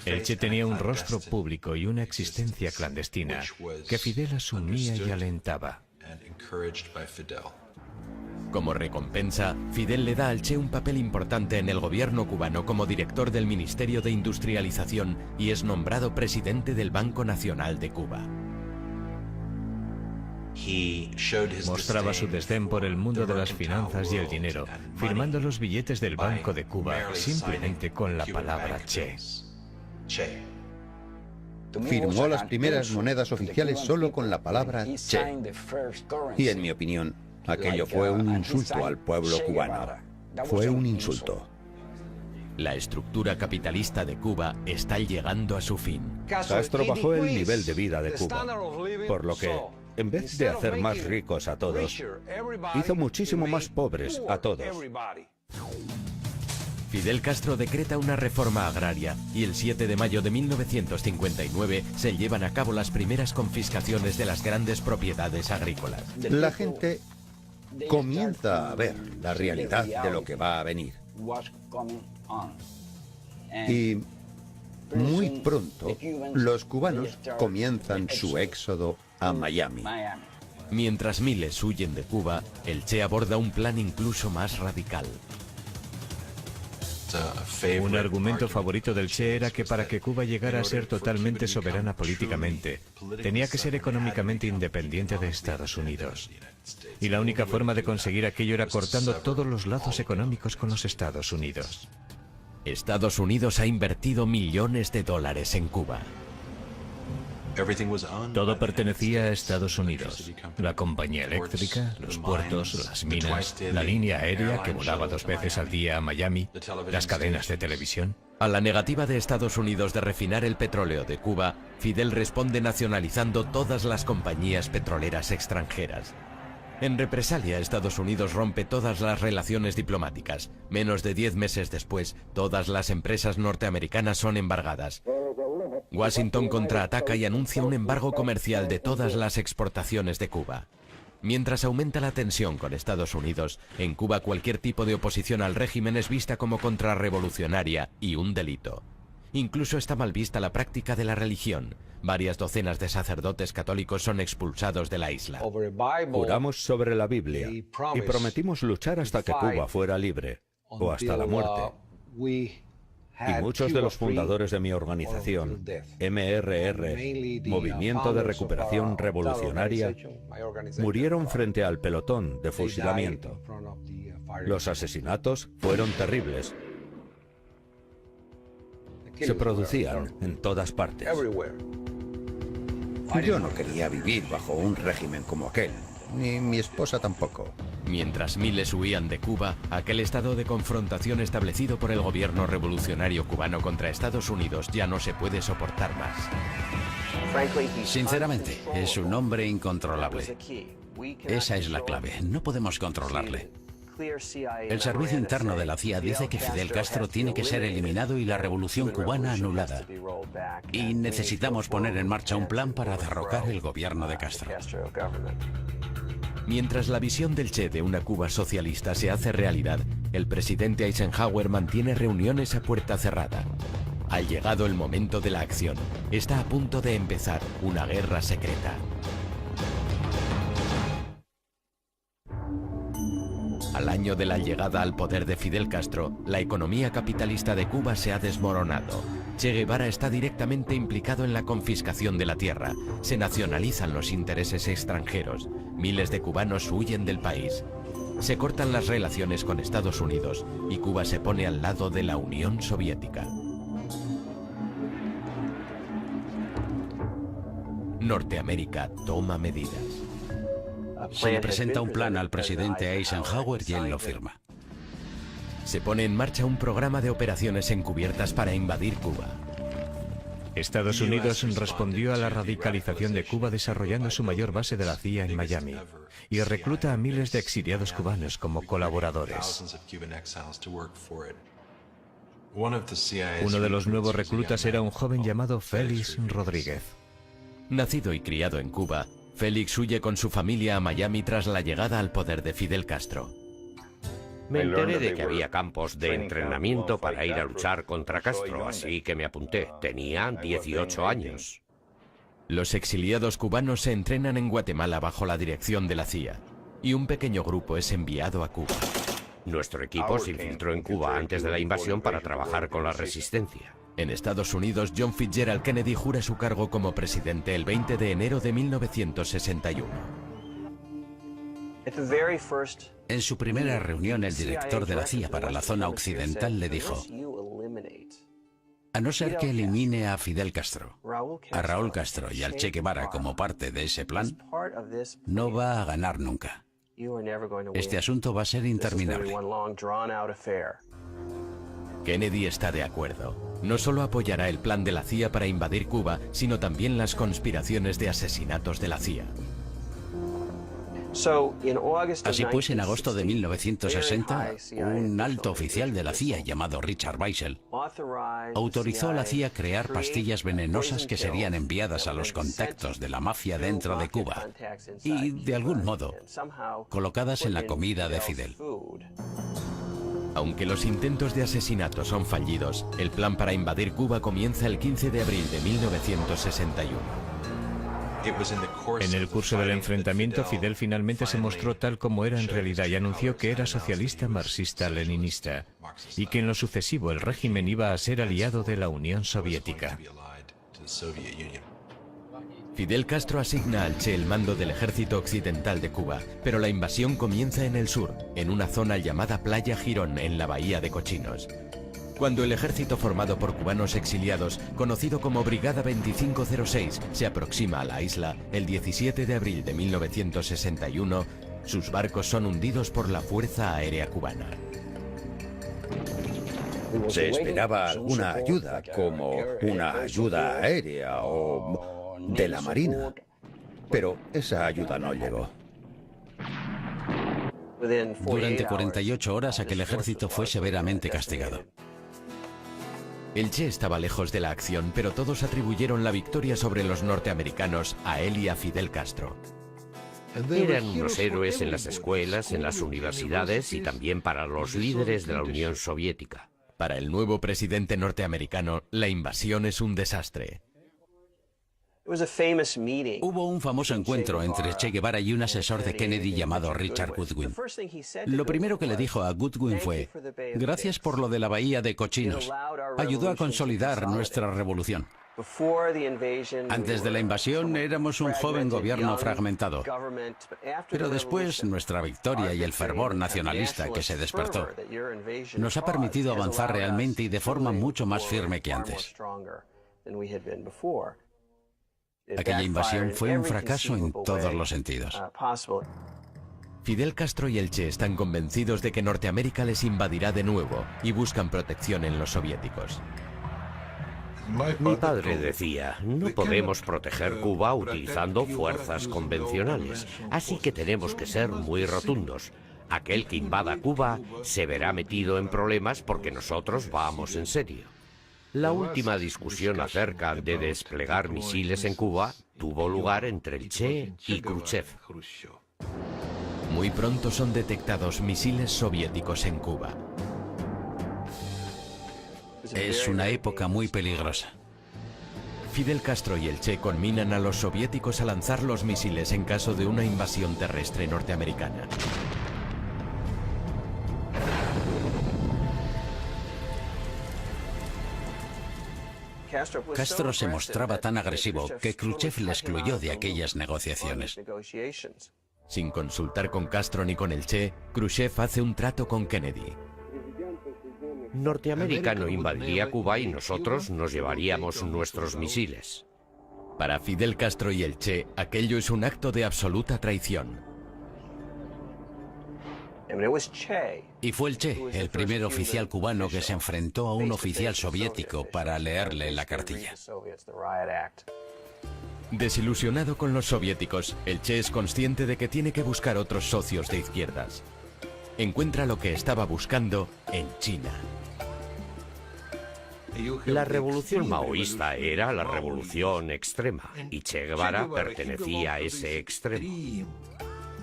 El Che tenía un rostro público y una existencia clandestina que Fidel asumía y alentaba. Como recompensa, Fidel le da al Che un papel importante en el gobierno cubano como director del Ministerio de Industrialización y es nombrado presidente del Banco Nacional de Cuba. Mostraba su desdén por el mundo de las finanzas y el dinero, firmando los billetes del Banco de Cuba simplemente con la palabra Che. Firmó las primeras monedas oficiales solo con la palabra Che. Y en mi opinión, aquello fue un insulto al pueblo cubano. Fue un insulto. La estructura capitalista de Cuba está llegando a su fin. Castro bajó el nivel de vida de Cuba, por lo que, en vez de hacer más ricos a todos, hizo muchísimo más pobres a todos. Fidel Castro decreta una reforma agraria y el 7 de mayo de 1959 se llevan a cabo las primeras confiscaciones de las grandes propiedades agrícolas. La gente comienza a ver la realidad de lo que va a venir. Y muy pronto los cubanos comienzan su éxodo a Miami. Mientras miles huyen de Cuba, el Che aborda un plan incluso más radical. Un argumento favorito del Che era que para que Cuba llegara a ser totalmente soberana políticamente, tenía que ser económicamente independiente de Estados Unidos. Y la única forma de conseguir aquello era cortando todos los lazos económicos con los Estados Unidos. Estados Unidos ha invertido millones de dólares en Cuba. Todo pertenecía a Estados Unidos. La compañía eléctrica, los puertos, las minas, la línea aérea que volaba 2 veces al día a Miami, las cadenas de televisión. A la negativa de Estados Unidos de refinar el petróleo de Cuba, Fidel responde nacionalizando todas las compañías petroleras extranjeras. En represalia, Estados Unidos rompe todas las relaciones diplomáticas. Menos de 10 meses después, todas las empresas norteamericanas son embargadas. Washington contraataca y anuncia un embargo comercial de todas las exportaciones de Cuba. Mientras aumenta la tensión con Estados Unidos, en Cuba cualquier tipo de oposición al régimen es vista como contrarrevolucionaria y un delito. Incluso está mal vista la práctica de la religión. Varias docenas de sacerdotes católicos son expulsados de la isla. Juramos sobre la Biblia y prometimos luchar hasta que Cuba fuera libre, o hasta la muerte. Y muchos de los fundadores de mi organización, MRR, Movimiento de Recuperación Revolucionaria, murieron frente al pelotón de fusilamiento. Los asesinatos fueron terribles. Se producían en todas partes. Yo no quería vivir bajo un régimen como aquel, ni mi esposa tampoco. Mientras miles huían de Cuba, aquel estado de confrontación establecido por el gobierno revolucionario cubano contra Estados Unidos ya no se puede soportar más. Sinceramente, es un hombre incontrolable. Esa es la clave, no podemos controlarle. El servicio interno de la CIA dice que Fidel Castro tiene que ser eliminado y la revolución cubana anulada. Y necesitamos poner en marcha un plan para derrocar el gobierno de Castro. Mientras la visión del Che de una Cuba socialista se hace realidad, el presidente Eisenhower mantiene reuniones a puerta cerrada. Ha llegado el momento de la acción. Está a punto de empezar una guerra secreta. Al año de la llegada al poder de Fidel Castro, la economía capitalista de Cuba se ha desmoronado. Che Guevara está directamente implicado en la confiscación de la tierra. Se nacionalizan los intereses extranjeros. Miles de cubanos huyen del país. Se cortan las relaciones con Estados Unidos y Cuba se pone al lado de la Unión Soviética. Norteamérica toma medidas. Se le presenta un plan al presidente Eisenhower y él lo firma. Se pone en marcha un programa de operaciones encubiertas para invadir Cuba. Estados Unidos respondió a la radicalización de Cuba desarrollando su mayor base de la CIA en Miami y recluta a miles de exiliados cubanos como colaboradores. Uno de los nuevos reclutas era un joven llamado Félix Rodríguez. Nacido y criado en Cuba, Félix huye con su familia a Miami tras la llegada al poder de Fidel Castro. Me enteré de que había campos de entrenamiento para ir a luchar contra Castro, así que me apunté. Tenía 18 años. Los exiliados cubanos se entrenan en Guatemala bajo la dirección de la CIA, y un pequeño grupo es enviado a Cuba. Nuestro equipo se infiltró en Cuba antes de la invasión para trabajar con la resistencia. En Estados Unidos, John Fitzgerald Kennedy jura su cargo como presidente el 20 de enero de 1961. En su primera reunión, el director de la CIA para la zona occidental le dijo: a no ser que elimine a Fidel Castro, a Raúl Castro y al Che Guevara como parte de ese plan, no va a ganar nunca. Este asunto va a ser interminable. Kennedy está de acuerdo. No solo apoyará el plan de la CIA para invadir Cuba, sino también las conspiraciones de asesinatos de la CIA. Así pues, en agosto de 1960, un alto oficial de la CIA llamado Richard Weissel autorizó a la CIA crear pastillas venenosas que serían enviadas a los contactos de la mafia dentro de Cuba y, de algún modo, colocadas en la comida de Fidel. Aunque los intentos de asesinato son fallidos, el plan para invadir Cuba comienza el 15 de abril de 1961. En el curso del enfrentamiento, Fidel finalmente se mostró tal como era en realidad y anunció que era socialista marxista-leninista y que en lo sucesivo el régimen iba a ser aliado de la Unión Soviética. Fidel Castro asigna al Che el mando del ejército occidental de Cuba, pero la invasión comienza en el sur, en una zona llamada Playa Girón, en la bahía de Cochinos. Cuando el ejército formado por cubanos exiliados, conocido como Brigada 2506, se aproxima a la isla el 17 de abril de 1961, sus barcos son hundidos por la Fuerza Aérea Cubana. Se esperaba alguna ayuda, como una ayuda aérea o de la Marina, pero esa ayuda no llegó. Durante 48 horas aquel ejército fue severamente castigado. El Che estaba lejos de la acción, pero todos atribuyeron la victoria sobre los norteamericanos a él y a Fidel Castro. Eran unos héroes en las escuelas, en las universidades y también para los líderes de la Unión Soviética. Para el nuevo presidente norteamericano, la invasión es un desastre. Hubo un famoso encuentro entre Che Guevara y un asesor de Kennedy llamado Richard Goodwin. Lo primero que le dijo a Goodwin fue: gracias por lo de la bahía de Cochinos. Ayudó a consolidar nuestra revolución. Antes de la invasión éramos un joven gobierno fragmentado. Pero después nuestra victoria y el fervor nacionalista que se despertó nos ha permitido avanzar realmente y de forma mucho más firme que antes. Aquella invasión fue un fracaso en todos los sentidos. Fidel Castro y el Che están convencidos de que Norteamérica les invadirá de nuevo y buscan protección en los soviéticos. Mi padre decía, no podemos proteger Cuba utilizando fuerzas convencionales, así que tenemos que ser muy rotundos. Aquel que invada Cuba se verá metido en problemas porque nosotros vamos en serio. La última discusión acerca de desplegar misiles en Cuba tuvo lugar entre el Che y Khrushchev. Muy pronto son detectados misiles soviéticos en Cuba. Es una época muy peligrosa. Fidel Castro y el Che conminan a los soviéticos a lanzar los misiles en caso de una invasión terrestre norteamericana. Castro se mostraba tan agresivo que Khrushchev le excluyó de aquellas negociaciones. Sin consultar con Castro ni con el Che, Khrushchev hace un trato con Kennedy. Norteamérica no invadiría Cuba y nosotros nos llevaríamos nuestros misiles. Para Fidel Castro y el Che, aquello es un acto de absoluta traición. Y fue el Che, el primer oficial cubano que se enfrentó a un oficial soviético para leerle la cartilla. Desilusionado con los soviéticos, el Che es consciente de que tiene que buscar otros socios de izquierdas. Encuentra lo que estaba buscando en China. La revolución maoísta era la revolución extrema y Che Guevara pertenecía a ese extremo.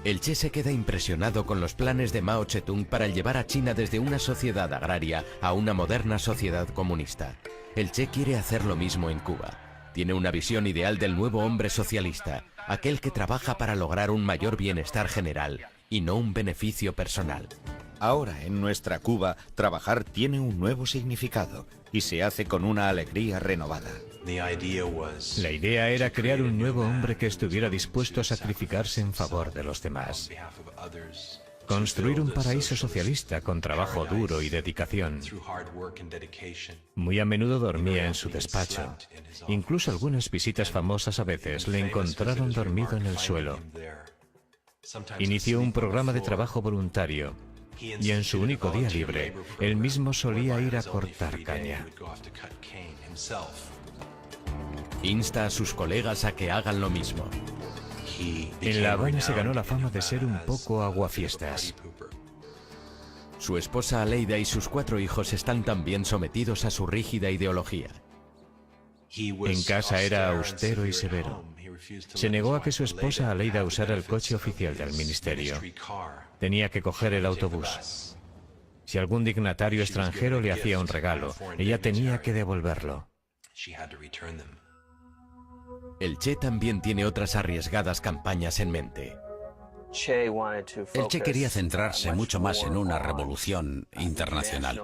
El Che se queda impresionado con los planes de Mao Zedong para llevar a China desde una sociedad agraria a una moderna sociedad comunista. El Che quiere hacer lo mismo en Cuba. Tiene una visión ideal del nuevo hombre socialista, aquel que trabaja para lograr un mayor bienestar general y no un beneficio personal. Ahora, en nuestra Cuba, trabajar tiene un nuevo significado y se hace con una alegría renovada. La idea era crear un nuevo hombre que estuviera dispuesto a sacrificarse en favor de los demás. Construir un paraíso socialista con trabajo duro y dedicación. Muy a menudo dormía en su despacho. Incluso algunas visitas famosas a veces le encontraron dormido en el suelo. Inició un programa de trabajo voluntario. Y en su único día libre, él mismo solía ir a cortar caña. Insta a sus colegas a que hagan lo mismo. En La Habana se ganó la fama de ser un poco aguafiestas. Su esposa Aleida y sus 4 hijos están también sometidos a su rígida ideología. En casa era austero y severo. Se negó a que su esposa Aleida usara el coche oficial del ministerio. Tenía que coger el autobús. Si algún dignatario extranjero le hacía un regalo, ella tenía que devolverlo. El Che también tiene otras arriesgadas campañas en mente. El Che quería centrarse mucho más en una revolución internacional.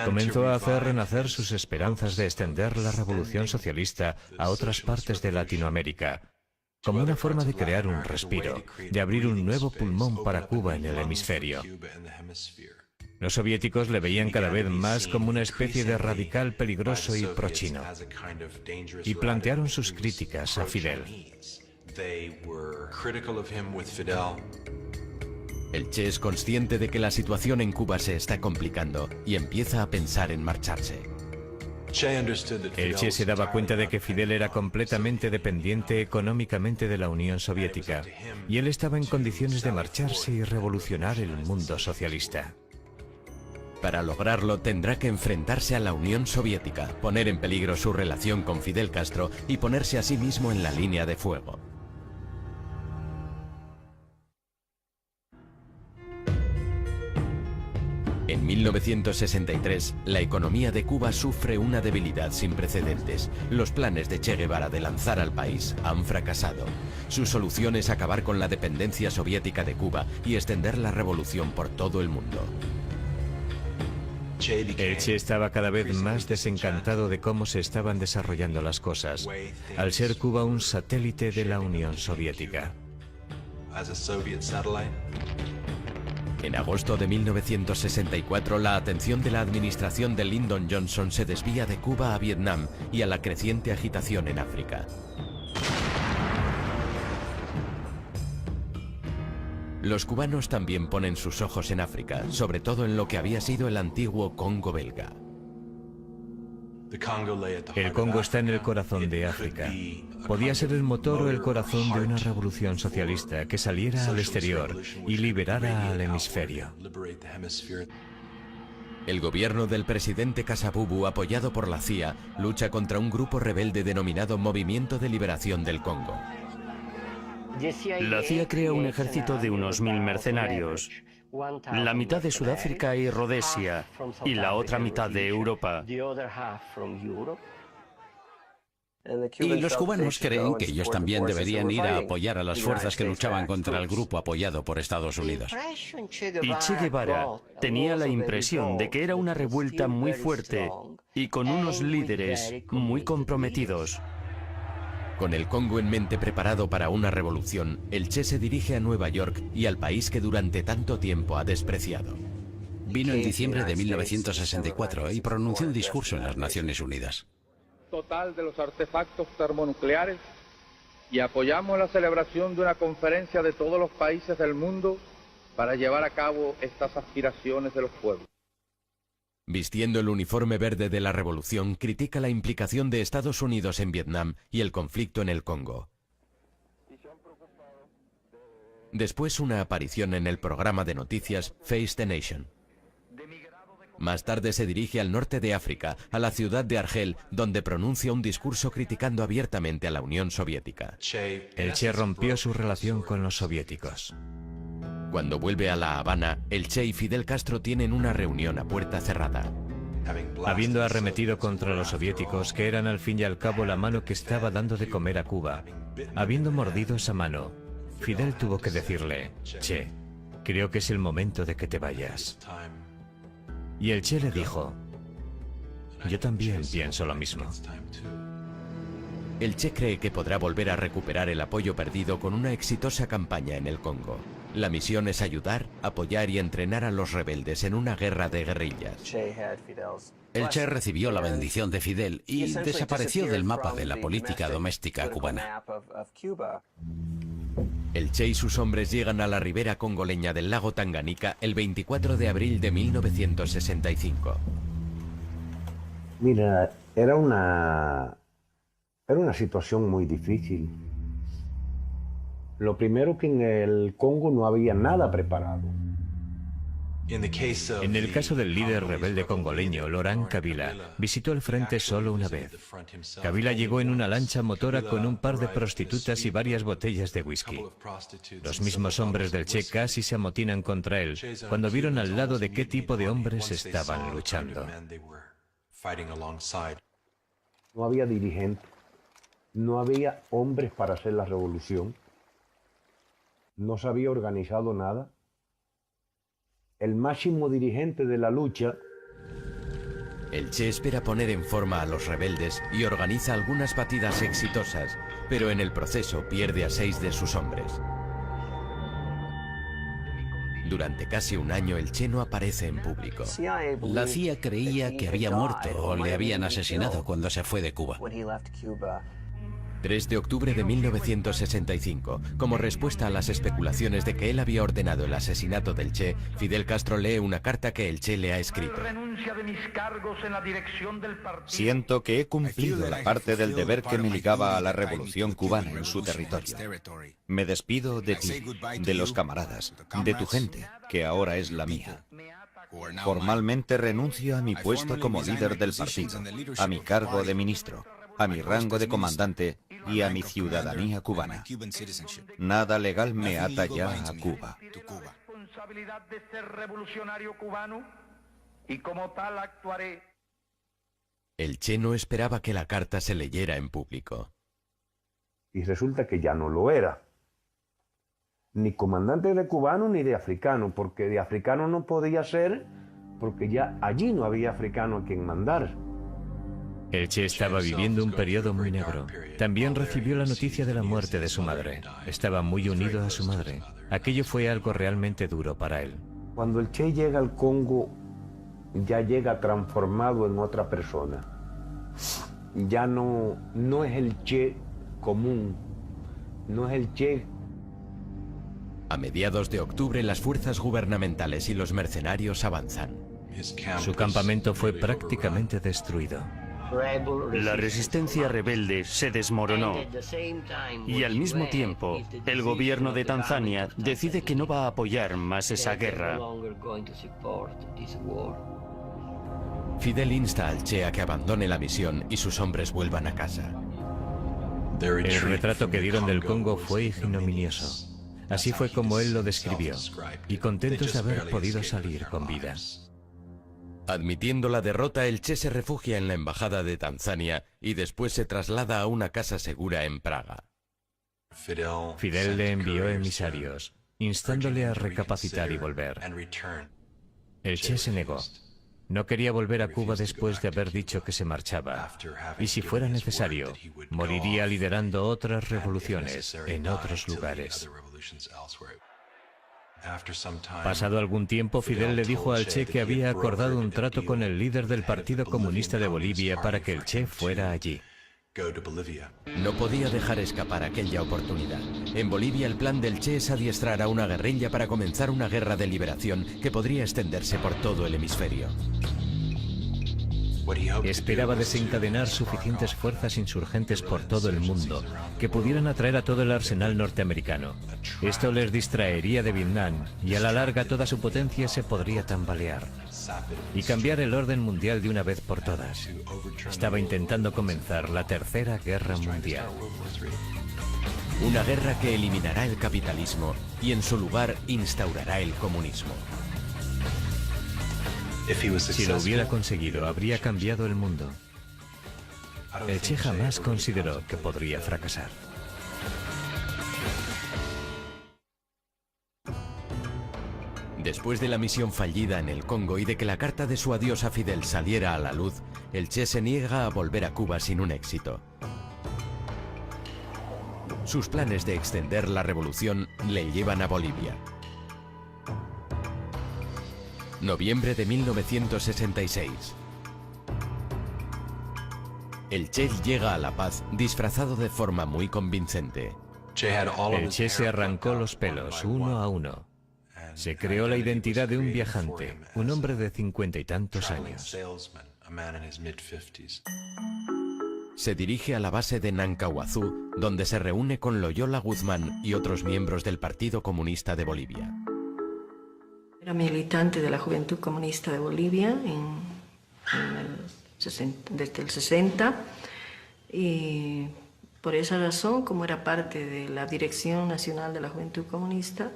Comenzó a hacer renacer sus esperanzas de extender la revolución socialista a otras partes de Latinoamérica, como una forma de crear un respiro, de abrir un nuevo pulmón para Cuba en el hemisferio. Los soviéticos le veían cada vez más como una especie de radical peligroso y prochino, y plantearon sus críticas a Fidel. El Che es consciente de que la situación en Cuba se está complicando y empieza a pensar en marcharse. El Che se daba cuenta de que Fidel era completamente dependiente económicamente de la Unión Soviética, y él estaba en condiciones de marcharse y revolucionar el mundo socialista. Para lograrlo tendrá que enfrentarse a la Unión Soviética, poner en peligro su relación con Fidel Castro y ponerse a sí mismo en la línea de fuego. En 1963, la economía de Cuba sufre una debilidad sin precedentes. Los planes de Che Guevara de lanzar al país han fracasado. Su solución es acabar con la dependencia soviética de Cuba y extender la revolución por todo el mundo. El Che estaba cada vez más desencantado de cómo se estaban desarrollando las cosas, al ser Cuba un satélite de la Unión Soviética. En agosto de 1964, la atención de la administración de Lyndon Johnson se desvía de Cuba a Vietnam y a la creciente agitación en África. Los cubanos también ponen sus ojos en África, sobre todo en lo que había sido el antiguo Congo belga. El Congo está en el corazón de África. Podía ser el motor o el corazón de una revolución socialista que saliera al exterior y liberara al hemisferio. El gobierno del presidente Kasavubu, apoyado por la CIA, lucha contra un grupo rebelde denominado Movimiento de Liberación del Congo. La CIA crea un ejército de unos 1000 mercenarios, la mitad de Sudáfrica y Rodesia, y la otra mitad de Europa. Y los cubanos creen que ellos también deberían ir a apoyar a las fuerzas que luchaban contra el grupo apoyado por Estados Unidos. Y Che Guevara tenía la impresión de que era una revuelta muy fuerte y con unos líderes muy comprometidos. Con el Congo en mente preparado para una revolución, el Che se dirige a Nueva York y al país que durante tanto tiempo ha despreciado. Vino en diciembre de 1964 y pronunció un discurso en las Naciones Unidas. Total de los artefactos termonucleares y apoyamos la celebración de una conferencia de todos los países del mundo para llevar a cabo estas aspiraciones de los pueblos. Vistiendo el uniforme verde de la revolución, critica la implicación de Estados Unidos en Vietnam y el conflicto en el Congo. Después una aparición en el programa de noticias Face the Nation. Más tarde se dirige al norte de África, a la ciudad de Argel, donde pronuncia un discurso criticando abiertamente a la Unión Soviética. El Che rompió su relación con los soviéticos. Cuando vuelve a La Habana, el Che y Fidel Castro tienen una reunión a puerta cerrada. Habiendo arremetido contra los soviéticos, que eran al fin y al cabo la mano que estaba dando de comer a Cuba, habiendo mordido esa mano, Fidel tuvo que decirle: Che, creo que es el momento de que te vayas. Y el Che le dijo: yo también pienso lo mismo. El Che cree que podrá volver a recuperar el apoyo perdido con una exitosa campaña en el Congo. La misión es ayudar, apoyar y entrenar a los rebeldes en una guerra de guerrillas. El Che recibió la bendición de Fidel y desapareció del mapa de la política doméstica cubana. El Che y sus hombres llegan a la ribera congoleña del lago Tanganica el 24 de abril de 1965. Mira, era una situación muy difícil. Lo primero que en el Congo no había nada preparado. En el caso del líder rebelde congoleño, Laurent Kabila, visitó el frente solo una vez. Kabila llegó en una lancha motora con un par de prostitutas y varias botellas de whisky. Los mismos hombres del Che casi se amotinan contra él cuando vieron al lado de qué tipo de hombres estaban luchando. No había dirigentes, no había hombres para hacer la revolución, no se había organizado nada. El máximo dirigente de la lucha. El Che espera poner en forma a los rebeldes y organiza algunas batidas exitosas, pero en el proceso pierde a 6 de sus hombres. Durante casi un año el Che no aparece en público. La CIA creía que había muerto o le habían asesinado cuando se fue de Cuba. 3 de octubre de 1965. Como respuesta a las especulaciones de que él había ordenado el asesinato del Che, Fidel Castro lee una carta que el Che le ha escrito. Siento que he cumplido la parte del deber que me ligaba a la revolución cubana en su territorio. Me despido de ti, de los camaradas, de tu gente, que ahora es la mía. Formalmente renuncio a mi puesto como líder del partido, a mi cargo de ministro, a mi rango de comandante y a mi ciudadanía cubana. Nada legal me ata ya a Cuba. El Che no esperaba que la carta se leyera en público. Y resulta que ya no lo era. Ni comandante de cubano ni de africano, porque de africano no podía ser, porque ya allí no había africano a quien mandar. El Che estaba viviendo un periodo muy negro. También recibió la noticia de la muerte de su madre. Estaba muy unido a su madre. Aquello fue algo realmente duro para él. Cuando el Che llega al Congo, ya llega transformado en otra persona. Ya no es el Che común, no es el Che. A mediados de octubre las fuerzas gubernamentales y los mercenarios avanzan. Su campamento fue prácticamente destruido. La resistencia rebelde se desmoronó y al mismo tiempo el gobierno de Tanzania decide que no va a apoyar más esa guerra. Fidel insta al Che a que abandone la misión y sus hombres vuelvan a casa. El retrato que dieron del Congo fue ignominioso. Así fue como él lo describió, y contentos de haber podido salir con vida. Admitiendo la derrota, el Che se refugia en la embajada de Tanzania y después se traslada a una casa segura en Praga. Fidel le envió emisarios, instándole a recapacitar y volver. El Che se negó. No quería volver a Cuba después de haber dicho que se marchaba. Y si fuera necesario, moriría liderando otras revoluciones en otros lugares. Pasado algún tiempo, Fidel le dijo al Che que había acordado un trato con el líder del Partido Comunista de Bolivia para que el Che fuera allí. No podía dejar escapar aquella oportunidad. En Bolivia el plan del Che es adiestrar a una guerrilla para comenzar una guerra de liberación que podría extenderse por todo el hemisferio. Esperaba desencadenar suficientes fuerzas insurgentes por todo el mundo que pudieran atraer a todo el arsenal norteamericano. Esto les distraería de Vietnam y a la larga toda su potencia se podría tambalear y cambiar el orden mundial de una vez por todas. Estaba intentando comenzar la Tercera Guerra Mundial. Una guerra que eliminará el capitalismo y en su lugar instaurará el comunismo. Si lo hubiera conseguido, habría cambiado el mundo. El Che jamás consideró que podría fracasar. Después de la misión fallida en el Congo y de que la carta de su adiós a Fidel saliera a la luz, el Che se niega a volver a Cuba sin un éxito. Sus planes de extender la revolución le llevan a Bolivia. Noviembre de 1966. El Che llega a La Paz disfrazado de forma muy convincente. El Che se arrancó los pelos uno a uno. Se creó la identidad de un viajante, un hombre de 50 y tantos años. Se dirige a la base de Nancahuazú, donde se reúne con Loyola Guzmán y otros miembros del Partido Comunista de Bolivia. Era militante de la Juventud Comunista de Bolivia desde el 60 y por esa razón, como era parte de la Dirección Nacional de la Juventud Comunista.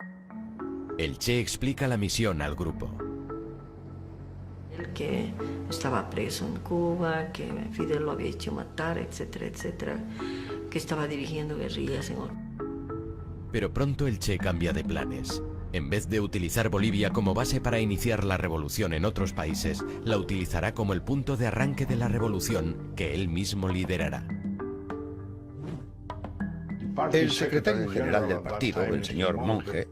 El Che explica la misión al grupo. Que estaba preso en Cuba, que Fidel lo había hecho matar, etcétera, etcétera, que estaba dirigiendo guerrillas en... Pero pronto el Che cambia de planes. En vez de utilizar Bolivia como base para iniciar la revolución en otros países, la utilizará como el punto de arranque de la revolución que él mismo liderará. El secretario general del partido, el señor Monge,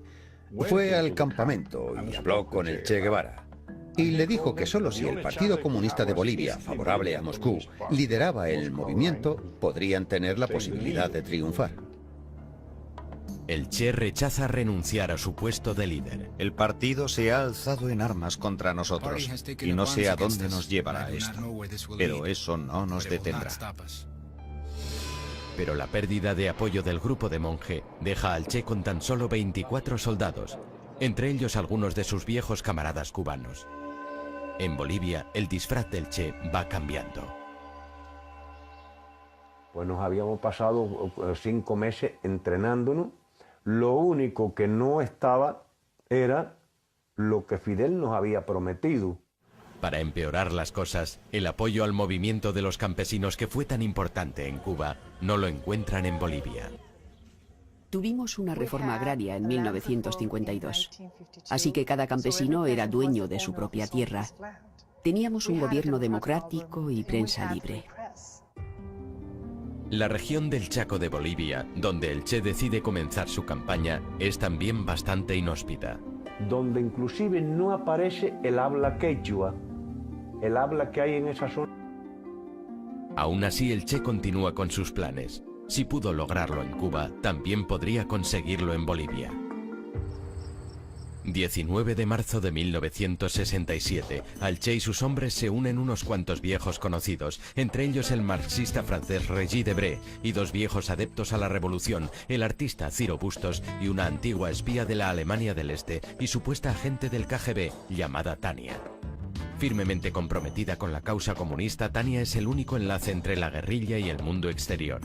fue al campamento y habló con el Che Guevara. Y le dijo que solo si el Partido Comunista de Bolivia, favorable a Moscú, lideraba el movimiento, podrían tener la posibilidad de triunfar. El Che rechaza renunciar a su puesto de líder. El partido se ha alzado en armas contra nosotros y no sé a dónde nos llevará esto, pero eso no nos detendrá. Pero la pérdida de apoyo del grupo de Monge deja al Che con tan solo 24 soldados, entre ellos algunos de sus viejos camaradas cubanos. En Bolivia, el disfraz del Che va cambiando. Pues nos habíamos pasado 5 meses entrenándonos. Lo único que no estaba era lo que Fidel nos había prometido. Para empeorar las cosas, el apoyo al movimiento de los campesinos que fue tan importante en Cuba no lo encuentran en Bolivia. Tuvimos una reforma agraria en 1952, así que cada campesino era dueño de su propia tierra. Teníamos un gobierno democrático y prensa libre. La región del Chaco de Bolivia, donde el Che decide comenzar su campaña, es también bastante inhóspita. Donde inclusive no aparece el habla quechua, el habla que hay en esa zona. Aún así, el Che continúa con sus planes. Si pudo lograrlo en Cuba, también podría conseguirlo en Bolivia. 19 de marzo de 1967, al Che y sus hombres se unen unos cuantos viejos conocidos, entre ellos el marxista francés Regis Debray y 2 viejos adeptos a la revolución, el artista Ciro Bustos y una antigua espía de la Alemania del Este y supuesta agente del KGB llamada Tania. Firmemente comprometida con la causa comunista, Tania es el único enlace entre la guerrilla y el mundo exterior.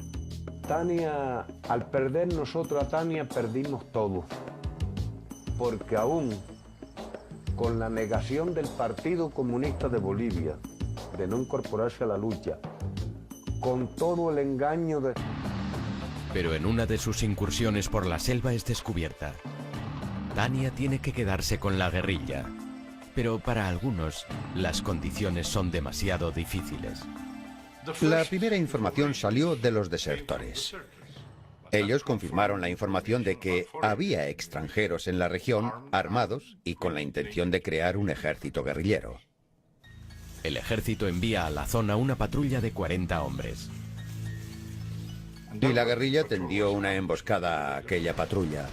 Tania, al perder nosotros a Tania, perdimos todo. Porque aún con la negación del Partido Comunista de Bolivia de no incorporarse a la lucha, con todo el engaño de... Pero en una de sus incursiones por la selva es descubierta. Tania tiene que quedarse con la guerrilla, pero para algunos las condiciones son demasiado difíciles. La primera información salió de los desertores. Ellos confirmaron la información de que había extranjeros en la región armados y con la intención de crear un ejército guerrillero. El ejército envía a la zona una patrulla de 40 hombres. Y la guerrilla tendió una emboscada a aquella patrulla.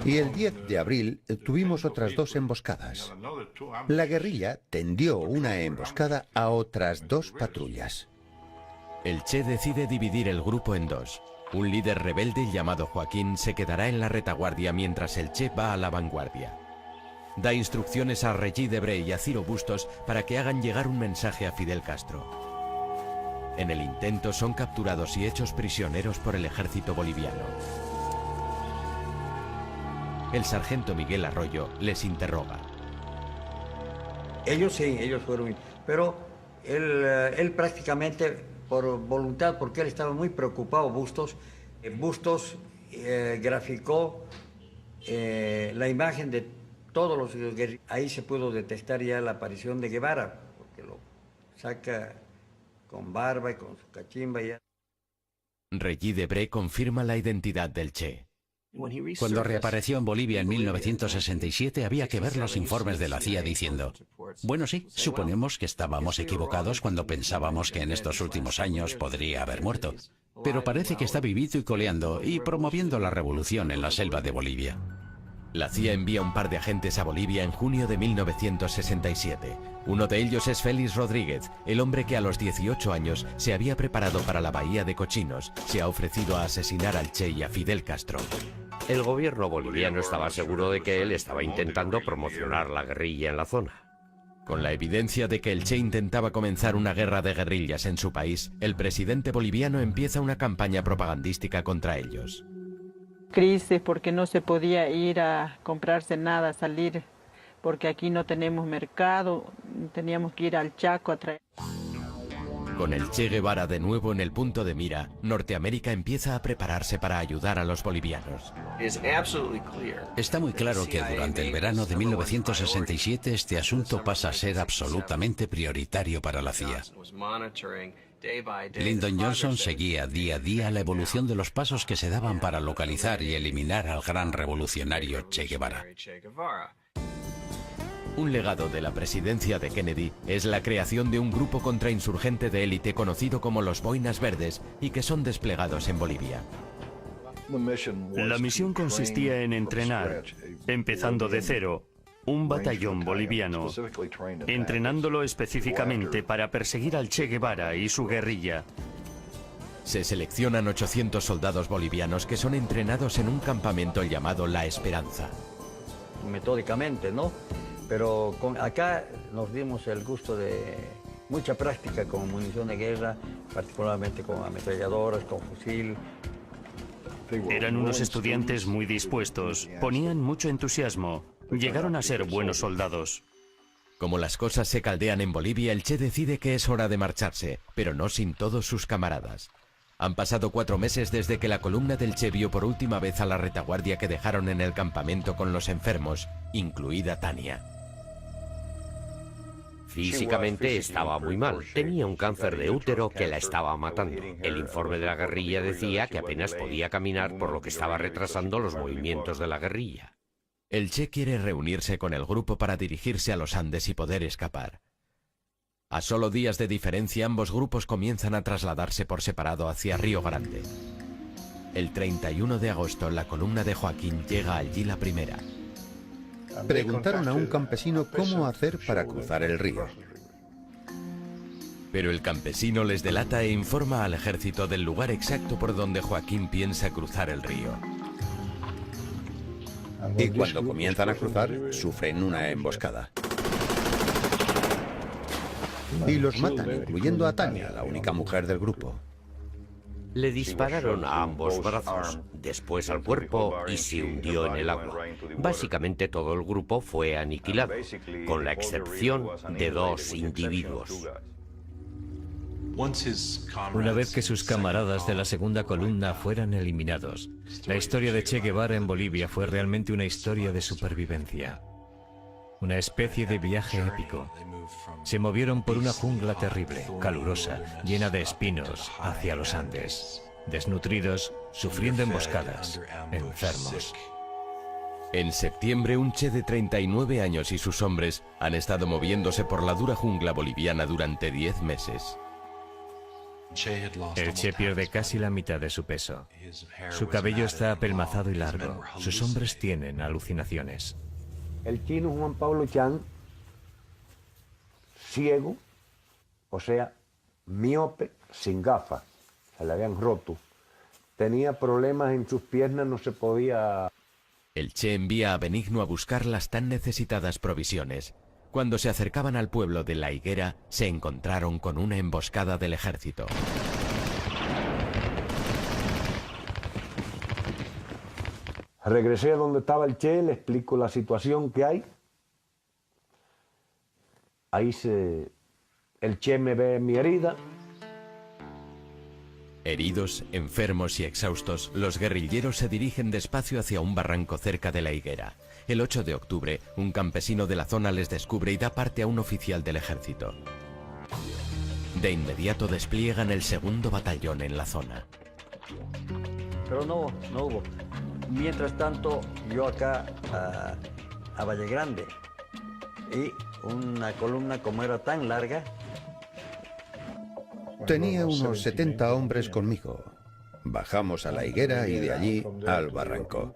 Y el 10 de abril tuvimos otras 2 emboscadas. La guerrilla tendió una emboscada a otras 2 patrullas. El Che decide dividir el grupo en 2. Un líder rebelde llamado Joaquín se quedará en la retaguardia mientras el Che va a la vanguardia. Da instrucciones a Regis Debray y a Ciro Bustos para que hagan llegar un mensaje a Fidel Castro. En el intento son capturados y hechos prisioneros por el ejército boliviano. El sargento Miguel Arroyo les interroga. Ellos sí, ellos fueron, pero él prácticamente por voluntad, porque él estaba muy preocupado, Bustos graficó la imagen de todos los guerrilleros. Ahí se pudo detectar ya la aparición de Guevara, porque lo saca con barba y con su cachimba ya. Regis Debray confirma la identidad del Che. Cuando reapareció en Bolivia en 1967 había que ver los informes de la CIA diciendo: bueno, sí, suponemos que estábamos equivocados cuando pensábamos que en estos últimos años podría haber muerto, pero parece que está vivito y coleando y promoviendo la revolución en la selva de Bolivia. La CIA envía un par de agentes a Bolivia en junio de 1967. Uno de ellos es Félix Rodríguez, el hombre que a los 18 años se había preparado para la Bahía de Cochinos. Se ha ofrecido a asesinar al Che y a Fidel Castro. El gobierno boliviano estaba seguro de que él estaba intentando promocionar la guerrilla en la zona. Con la evidencia de que el Che intentaba comenzar una guerra de guerrillas en su país, el presidente boliviano empieza una campaña propagandística contra ellos. Crisis porque no se podía ir a comprarse nada, salir porque aquí no tenemos mercado, teníamos que ir al Chaco a traer. Con el Che Guevara de nuevo en el punto de mira, Norteamérica empieza a prepararse para ayudar a los bolivianos. Está muy claro que durante el verano de 1967 este asunto pasa a ser absolutamente prioritario para la CIA. Lyndon Johnson seguía día a día la evolución de los pasos que se daban para localizar y eliminar al gran revolucionario Che Guevara. Un legado de la presidencia de Kennedy es la creación de un grupo contrainsurgente de élite conocido como los Boinas Verdes y que son desplegados en Bolivia. La misión consistía en entrenar, empezando de cero, un batallón boliviano, entrenándolo específicamente para perseguir al Che Guevara y su guerrilla. Se seleccionan 800 soldados bolivianos que son entrenados en un campamento llamado La Esperanza. Metódicamente, ¿no? Pero acá nos dimos el gusto de mucha práctica con munición de guerra, particularmente con ametralladoras, con fusil. Eran unos estudiantes muy dispuestos, ponían mucho entusiasmo, llegaron a ser buenos soldados. Como las cosas se caldean en Bolivia, el Che decide que es hora de marcharse, pero no sin todos sus camaradas. Han pasado 4 meses desde que la columna del Che vio por última vez a la retaguardia que dejaron en el campamento con los enfermos, incluida Tania. Físicamente estaba muy mal. Tenía un cáncer de útero que la estaba matando. El informe de la guerrilla decía que apenas podía caminar, por lo que estaba retrasando los movimientos de la guerrilla. El Che quiere reunirse con el grupo para dirigirse a los Andes y poder escapar. A solo días de diferencia, ambos grupos comienzan a trasladarse por separado hacia Río Grande. El 31 de agosto, la columna de Joaquín llega allí la primera. Preguntaron a un campesino cómo hacer para cruzar el río. Pero el campesino les delata e informa al ejército del lugar exacto por donde Joaquín piensa cruzar el río. Y cuando comienzan a cruzar, sufren una emboscada. Y los matan, incluyendo a Tania, la única mujer del grupo. Le dispararon a ambos brazos, después al cuerpo y se hundió en el agua. Básicamente todo el grupo fue aniquilado, con la excepción de 2 individuos. Una vez que sus camaradas de la segunda columna fueran eliminados, la historia de Che Guevara en Bolivia fue realmente una historia de supervivencia. Una especie de viaje épico. Se movieron por una jungla terrible, calurosa, llena de espinos, hacia los Andes. Desnutridos, sufriendo emboscadas, enfermos. En septiembre, un Che de 39 años y sus hombres han estado moviéndose por la dura jungla boliviana durante 10 meses. El Che pierde casi la mitad de su peso. Su cabello está apelmazado y largo. Sus hombres tienen alucinaciones. El chino Juan Pablo Chan, ciego, o sea, miope, sin gafas, se le habían roto. Tenía problemas en sus piernas, no se podía... El Che envía a Benigno a buscar las tan necesitadas provisiones. Cuando se acercaban al pueblo de La Higuera, se encontraron con una emboscada del ejército. Regresé a donde estaba el Che, le explico la situación que hay. Ahí el Che me ve mi herida. Heridos, enfermos y exhaustos, los guerrilleros se dirigen despacio hacia un barranco cerca de La Higuera. El 8 de octubre, un campesino de la zona les descubre y da parte a un oficial del ejército. De inmediato despliegan el 2º batallón en la zona. Pero no hubo. Mientras tanto, yo acá a Valle Grande, y una columna como era tan larga... Tenía unos 70 hombres conmigo. Bajamos a La Higuera y de allí al barranco.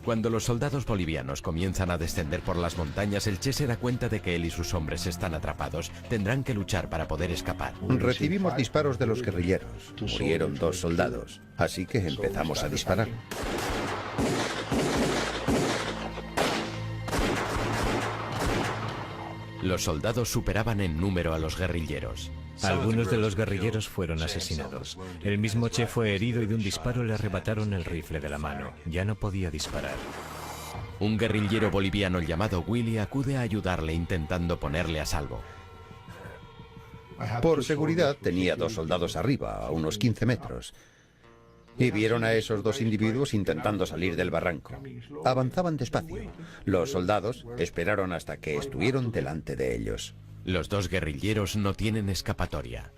Cuando los soldados bolivianos comienzan a descender por las montañas, el Che se da cuenta de que él y sus hombres están atrapados. Tendrán que luchar para poder escapar. Recibimos disparos de los guerrilleros. Murieron 2 soldados, así que empezamos a disparar. Los soldados superaban en número a los guerrilleros. Algunos de los guerrilleros fueron asesinados. El mismo Che fue herido y de un disparo le arrebataron el rifle de la mano. Ya no podía disparar. Un guerrillero boliviano llamado Willy acude a ayudarle intentando ponerle a salvo. Por seguridad tenía 2 soldados arriba, a unos 15 metros. Y vieron a esos 2 individuos intentando salir del barranco. Avanzaban despacio. Los soldados esperaron hasta que estuvieron delante de ellos. Los 2 guerrilleros no tienen escapatoria.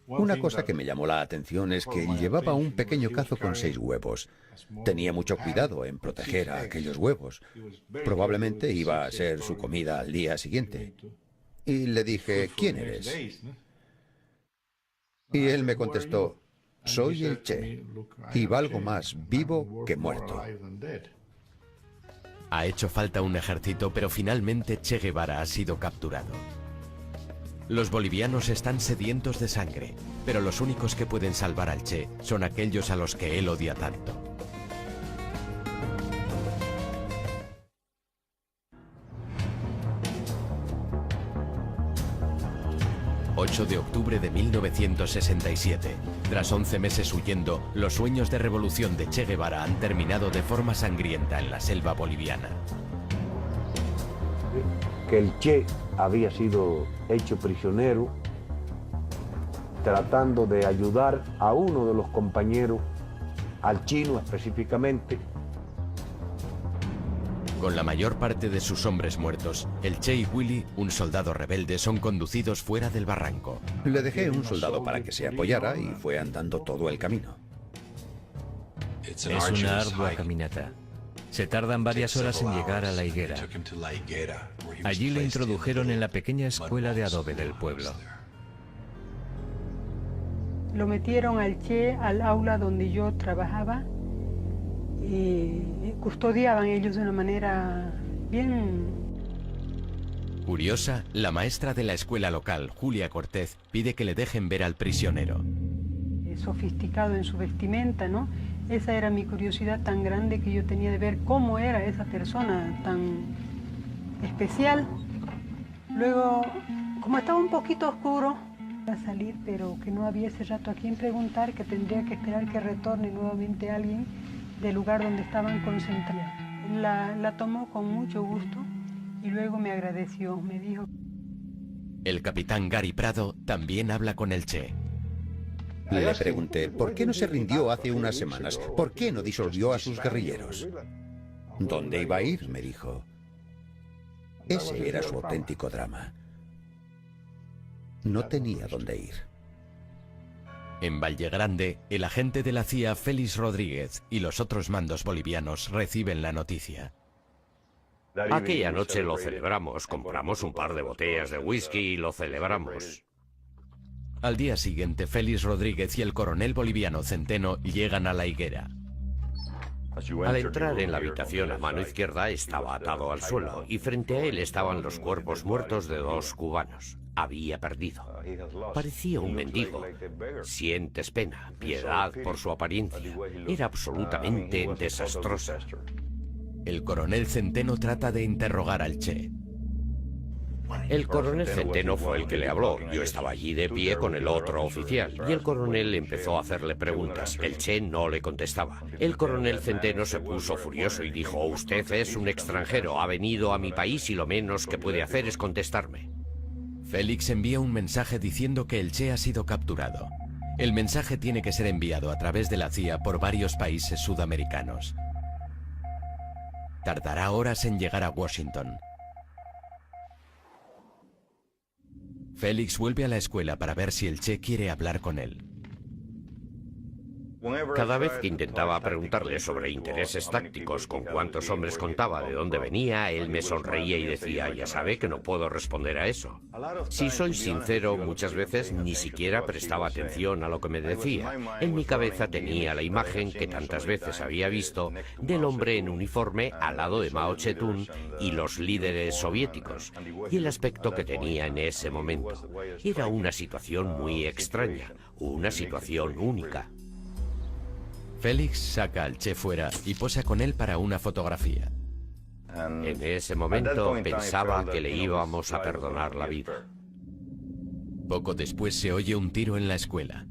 Una cosa que me llamó la atención es que llevaba un pequeño cazo con 6 huevos. Tenía mucho cuidado en proteger a aquellos huevos. Probablemente iba a ser su comida al día siguiente. Y le dije, ¿quién eres? Y él me contestó, soy el Che, y valgo más vivo que muerto. Ha hecho falta un ejército, pero finalmente Che Guevara ha sido capturado. Los bolivianos están sedientos de sangre, pero los únicos que pueden salvar al Che son aquellos a los que él odia tanto. ...8 de octubre de 1967... Tras 11 meses huyendo, los sueños de revolución de Che Guevara han terminado de forma sangrienta en la selva boliviana. Que el Che había sido hecho prisionero tratando de ayudar a uno de los compañeros, al chino específicamente. Con la mayor parte de sus hombres muertos, el Che y Willy, un soldado rebelde, son conducidos fuera del barranco. Le dejé un soldado para que se apoyara y fue andando todo el camino. Es una ardua caminata. Se tardan varias horas en llegar a La Higuera. Allí le introdujeron en la pequeña escuela de adobe del pueblo. Lo metieron al Che al aula donde yo trabajaba y custodiaban ellos de una manera bien... Curiosa, la maestra de la escuela local, Julia Cortez, pide que le dejen ver al prisionero. Sofisticado en su vestimenta, ¿no? Esa era mi curiosidad tan grande que yo tenía de ver cómo era esa persona tan especial. Luego, como estaba un poquito oscuro, iba a salir, pero que no había ese rato a quien preguntar, que tendría que esperar que retorne nuevamente alguien del lugar donde estaban concentrados. La tomó con mucho gusto y luego me agradeció, me dijo... El capitán Gary Prado también habla con el Che. Le pregunté, ¿por qué no se rindió hace unas semanas? ¿Por qué no disolvió a sus guerrilleros? ¿Dónde iba a ir?, me dijo. Ese era su auténtico drama. No tenía dónde ir. En Valle Grande, el agente de la CIA Félix Rodríguez y los otros mandos bolivianos reciben la noticia. Aquella noche lo celebramos, compramos un par de botellas de whisky y lo celebramos. Al día siguiente, Félix Rodríguez y el coronel boliviano Centeno llegan a La Higuera. Al entrar en la habitación a mano izquierda estaba atado al suelo y frente a él estaban los cuerpos muertos de 2 cubanos. Había perdido. Parecía un mendigo. Sientes pena, piedad por su apariencia. Era absolutamente desastrosa. El coronel Centeno trata de interrogar al Che. El coronel Centeno fue el que le habló. Yo estaba allí de pie con el otro oficial y el coronel empezó a hacerle preguntas. El Che no le contestaba. El coronel Centeno se puso furioso y dijo: usted es un extranjero, ha venido a mi país y lo menos que puede hacer es contestarme. Félix envía un mensaje diciendo que el Che ha sido capturado. El mensaje tiene que ser enviado a través de la CIA por varios países sudamericanos. Tardará horas en llegar a Washington. Félix vuelve a la escuela para ver si el Che quiere hablar con él. Cada vez que intentaba preguntarle sobre intereses tácticos, con cuántos hombres contaba, de dónde venía, él me sonreía y decía: ya sabe que no puedo responder a eso. Si soy sincero, muchas veces ni siquiera prestaba atención a lo que me decía. En mi cabeza tenía la imagen que tantas veces había visto del hombre en uniforme al lado de Mao Zedong y los líderes soviéticos, y el aspecto que tenía en ese momento. Era una situación muy extraña, una situación única. Félix saca al Che fuera y posa con él para una fotografía. En ese momento pensaba que le íbamos a perdonar la vida. Poco después se oye un tiro en la escuela.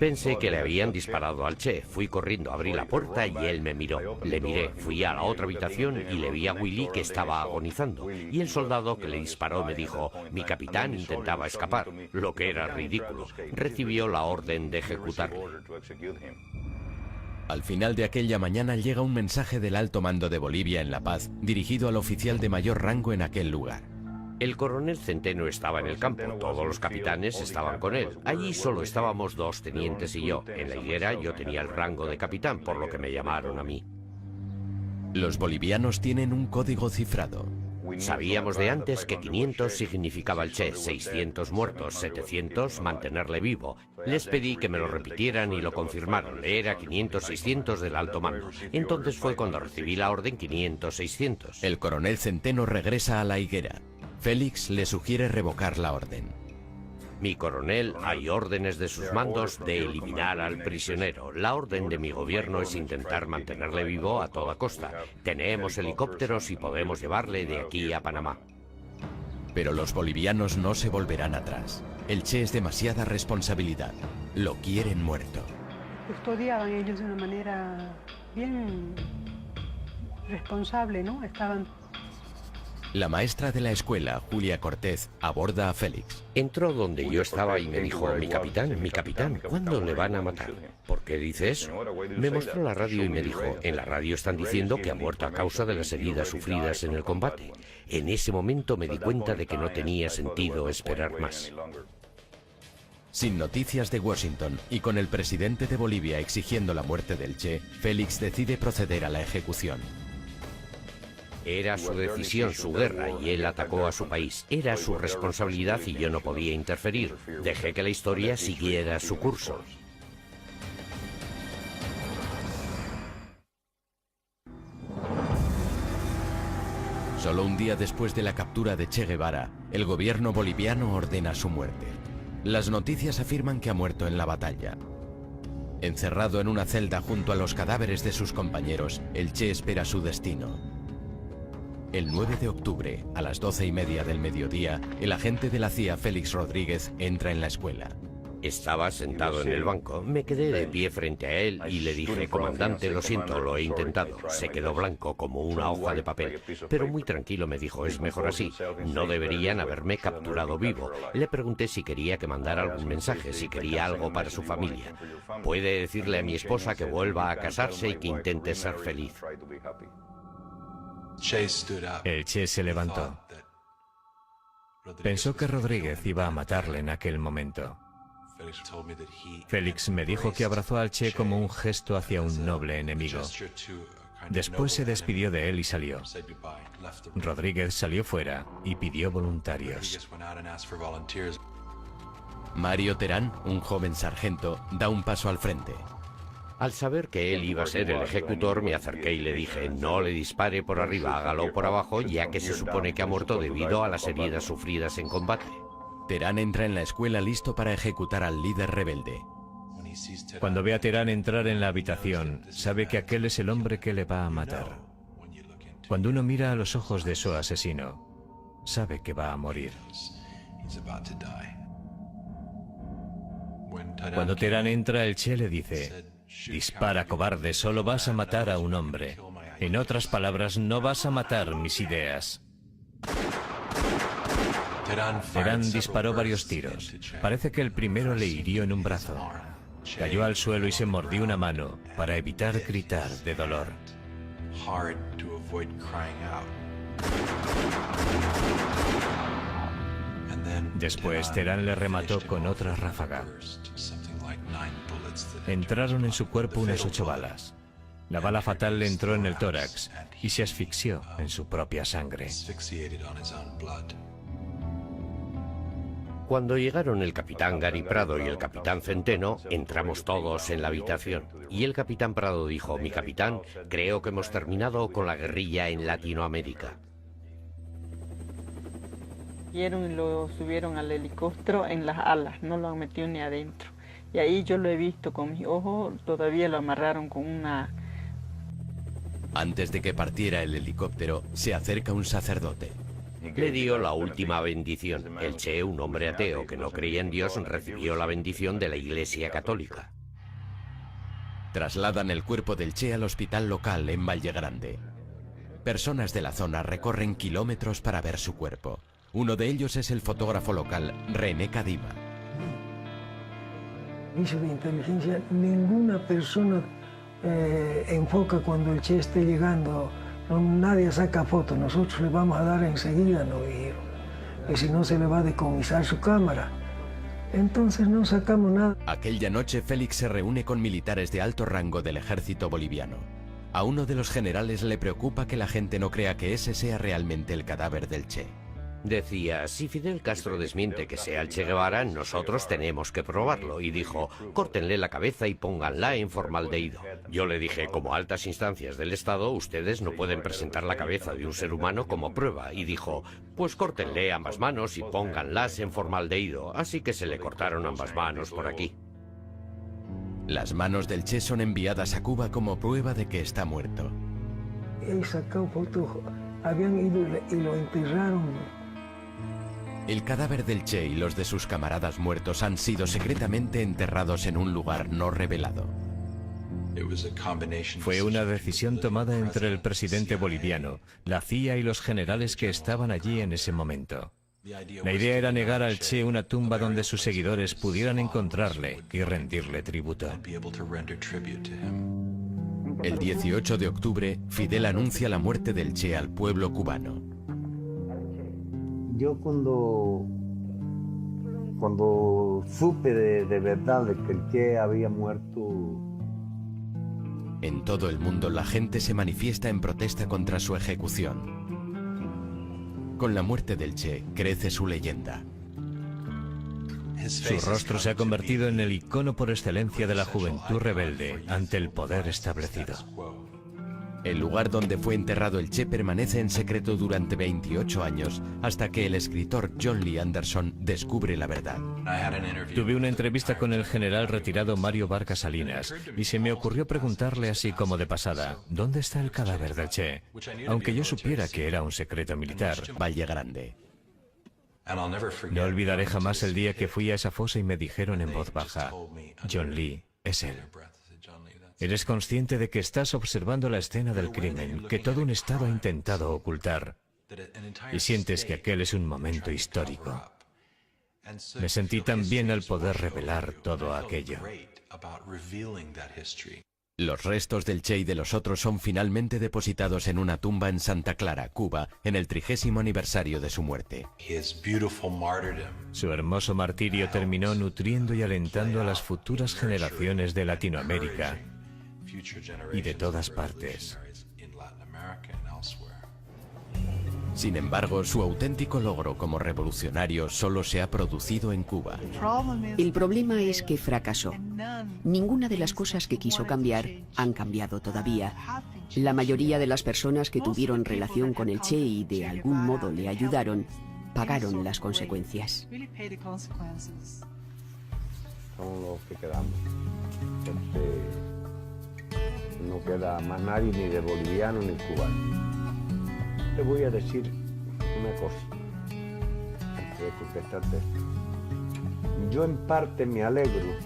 Pensé que le habían disparado al Che. Fui corriendo, abrí la puerta y él me miró. Le miré, fui a la otra habitación y le vi a Willy que estaba agonizando. Y el soldado que le disparó me dijo, mi capitán intentaba escapar, lo que era ridículo. Recibió la orden de ejecutarle. Al final de aquella mañana llega un mensaje del alto mando de Bolivia en La Paz, dirigido al oficial de mayor rango en aquel lugar. El coronel Centeno estaba en el campo, todos los capitanes estaban con él. Allí solo estábamos 2 tenientes y yo. En la higuera yo tenía el rango de capitán, por lo que me llamaron a mí. Los bolivianos tienen un código cifrado. Sabíamos de antes que 500 significaba el Che, 600 muertos, 700 mantenerle vivo. Les pedí que me lo repitieran y lo confirmaron. Era 500-600 del alto mando. Entonces fue cuando recibí la orden 500-600. El coronel Centeno regresa a la higuera. Félix le sugiere revocar la orden. Mi coronel, hay órdenes de sus mandos de eliminar al prisionero. La orden de mi gobierno es intentar mantenerle vivo a toda costa. Tenemos helicópteros y podemos llevarle de aquí a Panamá. Pero los bolivianos no se volverán atrás. El Che es demasiada responsabilidad. Lo quieren muerto. Custodiaban ellos de una manera bien responsable, ¿no? Estaban... La maestra de la escuela, Julia Cortés, aborda a Félix. Entró donde yo estaba y me dijo, mi capitán, ¿cuándo le van a matar? ¿Por qué dice eso? Me mostró la radio y me dijo, en la radio están diciendo que ha muerto a causa de las heridas sufridas en el combate. En ese momento me di cuenta de que no tenía sentido esperar más. Sin noticias de Washington y con el presidente de Bolivia exigiendo la muerte del Che, Félix decide proceder a la ejecución. Era su decisión, su guerra, y él atacó a su país. Era su responsabilidad y yo no podía interferir. Dejé que la historia siguiera su curso. Solo un día después de la captura de Che Guevara, el gobierno boliviano ordena su muerte. Las noticias afirman que ha muerto en la batalla. Encerrado en una celda junto a los cadáveres de sus compañeros, el Che espera su destino. El 9 de octubre, a las 12:30 del mediodía, el agente de la CIA, Félix Rodríguez, entra en la escuela. Estaba sentado en el banco, me quedé de pie frente a él y le dije, comandante, lo siento, lo he intentado. Se quedó blanco como una hoja de papel, pero muy tranquilo me dijo, es mejor así, no deberían haberme capturado vivo. Le pregunté si quería que mandara algún mensaje, si quería algo para su familia. Puede decirle a mi esposa que vuelva a casarse y que intente ser feliz. El Che se levantó. Pensó que Rodríguez iba a matarle en aquel momento. Félix me dijo que abrazó al Che como un gesto hacia un noble enemigo. Después se despidió de él y salió. Rodríguez salió fuera y pidió voluntarios. Mario Terán, un joven sargento, da un paso al frente. Al saber que él iba a ser el ejecutor, me acerqué y le dije, no le dispare por arriba, hágalo por abajo, ya que se supone que ha muerto debido a las heridas sufridas en combate. Terán entra en la escuela listo para ejecutar al líder rebelde. Cuando ve a Terán entrar en la habitación, sabe que aquel es el hombre que le va a matar. Cuando uno mira a los ojos de su asesino, sabe que va a morir. Cuando Terán entra, el Che le dice, dispara, cobarde, solo vas a matar a un hombre. En otras palabras, no vas a matar mis ideas. Terán disparó varios tiros. Parece que el primero le hirió en un brazo. Cayó al suelo y se mordió una mano para evitar gritar de dolor. Después, Terán le remató con otra ráfaga. Entraron en su cuerpo unas 8 balas. La bala fatal le entró en el tórax y se asfixió en su propia sangre. Cuando llegaron el capitán Gary Prado y el capitán Centeno, entramos todos en la habitación. Y el capitán Prado dijo, mi capitán, creo que hemos terminado con la guerrilla en Latinoamérica. Y lo subieron al helicóptero en las alas, no lo han metido ni adentro. Y ahí yo lo he visto con mis ojos, todavía lo amarraron con una... Antes de que partiera el helicóptero, se acerca un sacerdote. Le dio la última bendición. El Che, un hombre ateo que no creía en Dios, recibió la bendición de la Iglesia Católica. Trasladan el cuerpo del Che al hospital local en Valle Grande. Personas de la zona recorren kilómetros para ver su cuerpo. Uno de ellos es el fotógrafo local, René Cadima. Servicio de inteligencia, ninguna persona enfoca cuando el Che esté llegando. Nadie saca fotos, nosotros le vamos a dar enseguida, no dijeron. Y si no, se le va a decomisar su cámara. Entonces no sacamos nada. Aquella noche Félix se reúne con militares de alto rango del ejército boliviano. A uno de los generales le preocupa que la gente no crea que ese sea realmente el cadáver del Che. Decía, si Fidel Castro desmiente que sea el Che Guevara, nosotros tenemos que probarlo. Y dijo, córtenle la cabeza y pónganla en formaldehído. Yo le dije, como altas instancias del Estado, ustedes no pueden presentar la cabeza de un ser humano como prueba. Y dijo, pues córtenle ambas manos y pónganlas en formaldehído. Así que se le cortaron ambas manos por aquí. Las manos del Che son enviadas a Cuba como prueba de que está muerto. He sacado fotos, habían ido y lo enterraron. El cadáver del Che y los de sus camaradas muertos han sido secretamente enterrados en un lugar no revelado. Fue una decisión tomada entre el presidente boliviano, la CIA y los generales que estaban allí en ese momento. La idea era negar al Che una tumba donde sus seguidores pudieran encontrarle y rendirle tributo. El 18 de octubre, Fidel anuncia la muerte del Che al pueblo cubano. Yo cuando supe de verdad de que el Che había muerto... En todo el mundo la gente se manifiesta en protesta contra su ejecución. Con la muerte del Che crece su leyenda. Su rostro se ha convertido en el icono por excelencia de la juventud rebelde ante el poder establecido. El lugar donde fue enterrado el Che permanece en secreto durante 28 años, hasta que el escritor John Lee Anderson descubre la verdad. Tuve una entrevista con el general retirado Mario Vargas Salinas y se me ocurrió preguntarle así como de pasada, ¿dónde está el cadáver del Che? Aunque yo supiera que era un secreto militar. Valle Grande. No olvidaré jamás el día que fui a esa fosa y me dijeron en voz baja, John Lee, es él. Eres consciente de que estás observando la escena del crimen, que todo un Estado ha intentado ocultar, y sientes que aquel es un momento histórico. Me sentí tan bien al poder revelar todo aquello. Los restos del Che y de los otros son finalmente depositados en una tumba en Santa Clara, Cuba, en el 30º aniversario de su muerte. Su hermoso martirio terminó nutriendo y alentando a las futuras generaciones de Latinoamérica y de todas partes. Sin embargo, su auténtico logro como revolucionario solo se ha producido en Cuba. El problema es que fracasó. Ninguna de las cosas que quiso cambiar han cambiado todavía. La mayoría de las personas que tuvieron relación con el Che y de algún modo le ayudaron, pagaron las consecuencias. Son los que quedamos. No queda más nadie, ni de boliviano ni cubano. Te voy a decir una cosa, antes de contestarte. Yo en parte me alegro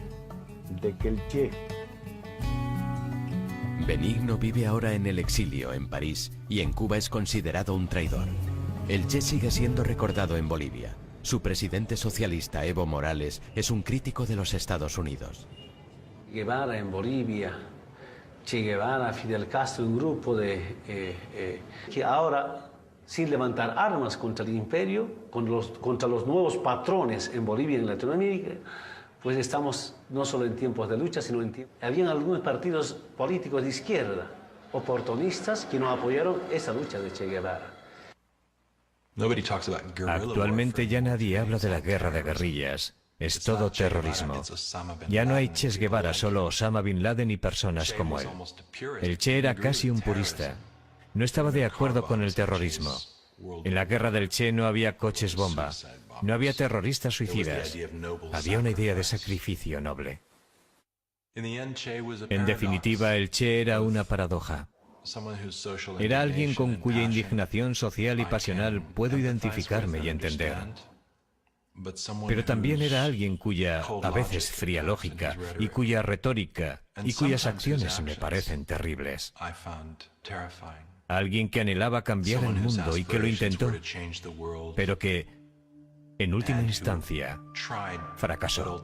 de que el Che... Benigno vive ahora en el exilio en París y en Cuba es considerado un traidor. El Che sigue siendo recordado en Bolivia. Su presidente socialista, Evo Morales, es un crítico de los Estados Unidos. Guevara en Bolivia, Che Guevara, Fidel Castro, un grupo que ahora, sin levantar armas contra el imperio, contra los nuevos patrones en Bolivia y en Latinoamérica, pues estamos no solo en tiempos de lucha, sino en tiempos... Habían algunos partidos políticos de izquierda, oportunistas, que no apoyaron esa lucha de Che Guevara. Actualmente ya nadie habla de la guerra de guerrillas. Es todo terrorismo. Ya no hay Che Guevara, solo Osama Bin Laden y personas como él. El Che era casi un purista. No estaba de acuerdo con el terrorismo. En la guerra del Che no había coches bomba. No había terroristas suicidas. Había una idea de sacrificio noble. En definitiva, el Che era una paradoja. Era alguien con cuya indignación social y pasional puedo identificarme y entender. Pero también era alguien cuya, a veces fría lógica, y cuya retórica, y cuyas acciones me parecen terribles. Alguien que anhelaba cambiar el mundo y que lo intentó, pero que, en última instancia, fracasó.